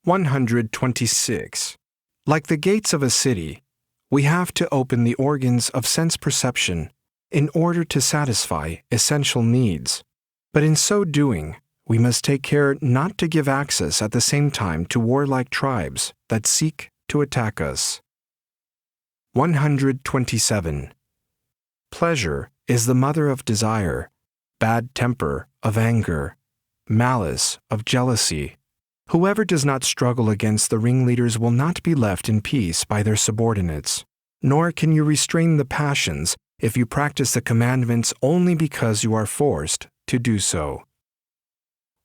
126. Like the gates of a city, we have to open the organs of sense perception in order to satisfy essential needs, but in so doing, we must take care not to give access at the same time to warlike tribes that seek to attack us. 127. Pleasure is the mother of desire, bad temper of anger, malice of jealousy. Whoever does not struggle against the ringleaders will not be left in peace by their subordinates, nor can you restrain the passions if you practice the commandments only because you are forced to do so.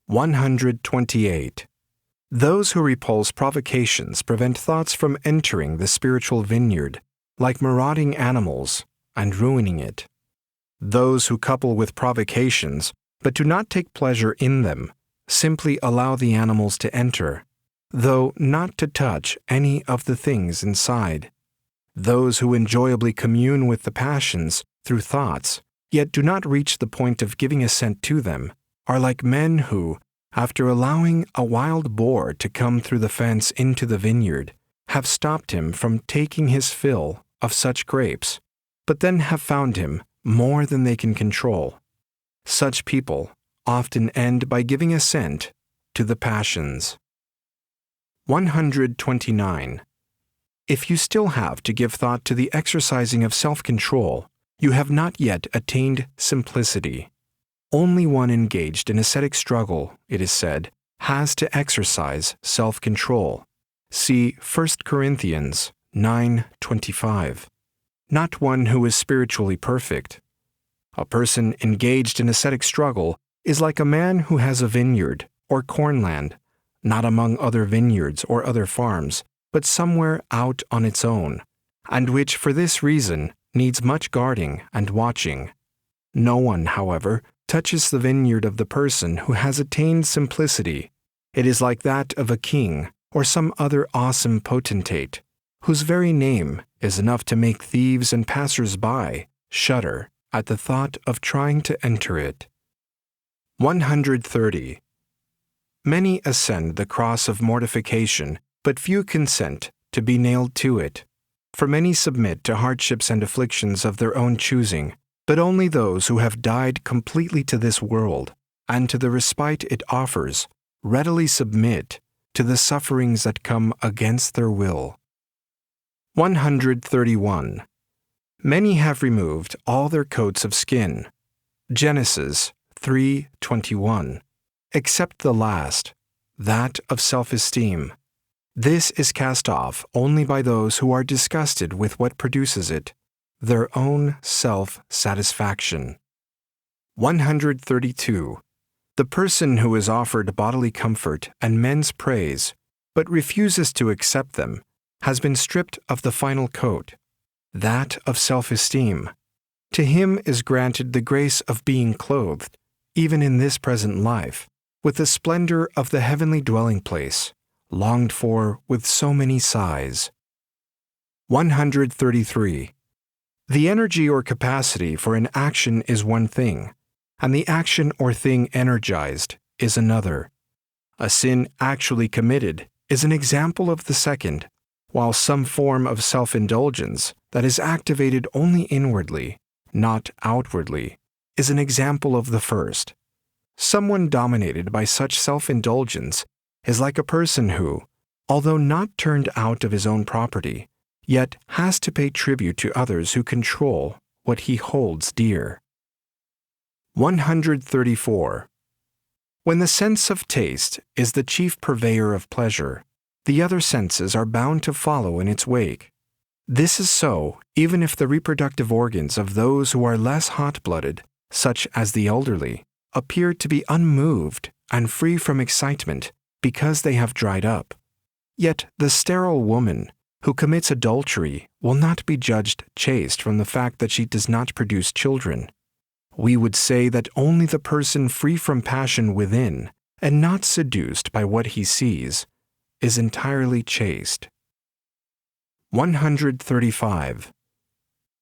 128. Those who repulse provocations prevent thoughts from entering the spiritual vineyard, like marauding animals, and ruining it. Those who couple with provocations, but do not take pleasure in them, simply allow the animals to enter, though not to touch any of the things inside. Those who enjoyably commune with the passions through thoughts, yet do not reach the point of giving assent to them, are like men who, after allowing a wild boar to come through the fence into the vineyard, have stopped him from taking his fill of such grapes, but then have found him more than they can control. Such people often end by giving assent to the passions. 129. If you still have to give thought to the exercising of self-control, you have not yet attained simplicity. Only one engaged in ascetic struggle, it is said, has to exercise self-control. See 1 Corinthians 9:25. Not one who is spiritually perfect. A person engaged in ascetic struggle is like a man who has a vineyard or cornland, not among other vineyards or other farms, but somewhere out on its own, and which for this reason needs much guarding and watching. No one, however, touches the vineyard of the person who has attained simplicity. It is like that of a king or some other awesome potentate, whose very name is enough to make thieves and passers-by shudder at the thought of trying to enter it. 130. Many ascend the cross of mortification, but few consent to be nailed to it. For many submit to hardships and afflictions of their own choosing, but only those who have died completely to this world and to the respite it offers readily submit to the sufferings that come against their will. 131. Many have removed all their coats of skin. Genesis 3:21. Except the last, that of self-esteem. This is cast off only by those who are disgusted with what produces it, their own self-satisfaction. 132. The person who is offered bodily comfort and men's praise, but refuses to accept them, has been stripped of the final coat, that of self-esteem. To him is granted the grace of being clothed, even in this present life, with the splendor of the heavenly dwelling place, longed for with so many sighs. 133. The energy or capacity for an action is one thing, and the action or thing energized is another. A sin actually committed is an example of the second, while some form of self-indulgence that is activated only inwardly, not outwardly, is an example of the first. Someone dominated by such self-indulgence is like a person who, although not turned out of his own property, yet has to pay tribute to others who control what he holds dear. 134. When the sense of taste is the chief purveyor of pleasure, the other senses are bound to follow in its wake. This is so even if the reproductive organs of those who are less hot-blooded, such as the elderly, appear to be unmoved and free from excitement because they have dried up. Yet the sterile woman who commits adultery will not be judged chaste from the fact that she does not produce children. We would say that only the person free from passion within and not seduced by what he sees is entirely chaste. 135.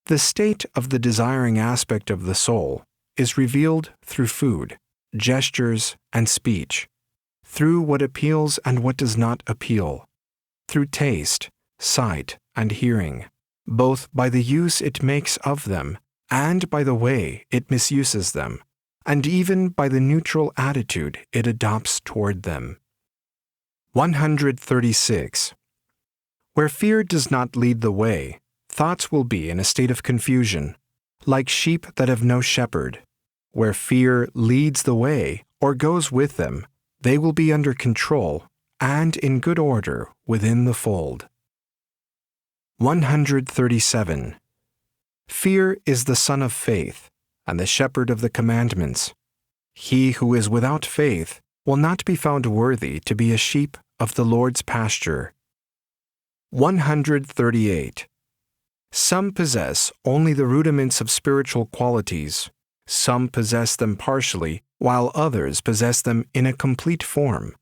The state of the desiring aspect of the soul is revealed through food, gestures, and speech, through what appeals and what does not appeal, through taste, sight, and hearing, both by the use it makes of them and by the way it misuses them, and even by the neutral attitude it adopts toward them. 136. Where fear does not lead the way, thoughts will be in a state of confusion, like sheep that have no shepherd. Where fear leads the way or goes with them, they will be under control and in good order within the fold. 137. Fear is the son of faith, and the shepherd of the commandments. He who is without faith will not be found worthy to be a sheep of the Lord's pasture. 138. Some possess only the rudiments of spiritual qualities. Some possess them partially, while others possess them in a complete form.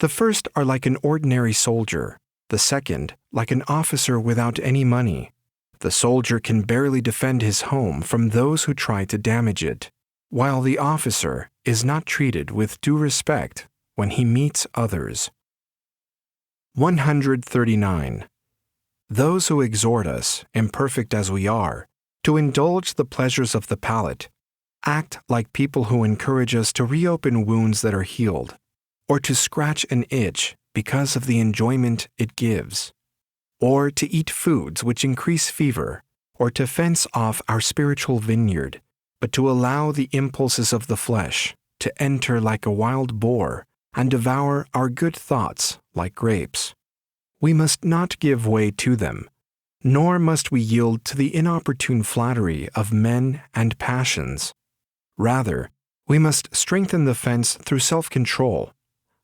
The first are like an ordinary soldier, the second like an officer without any money. The soldier can barely defend his home from those who try to damage it, while the officer is not treated with due respect when he meets others. 139. Those who exhort us, imperfect as we are, to indulge the pleasures of the palate, act like people who encourage us to reopen wounds that are healed, or to scratch an itch because of the enjoyment it gives, or to eat foods which increase fever, or to fence off our spiritual vineyard, but to allow the impulses of the flesh to enter like a wild boar and devour our good thoughts like grapes. We must not give way to them, nor must we yield to the inopportune flattery of men and passions. Rather, we must strengthen the fence through self-control,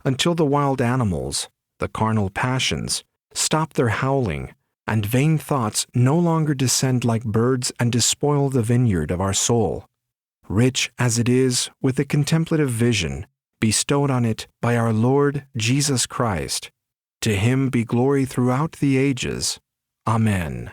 until the wild animals, the carnal passions, stop their howling, and vain thoughts no longer descend like birds and despoil the vineyard of our soul, rich as it is with the contemplative vision bestowed on it by our Lord Jesus Christ. To him be glory throughout the ages. Amen.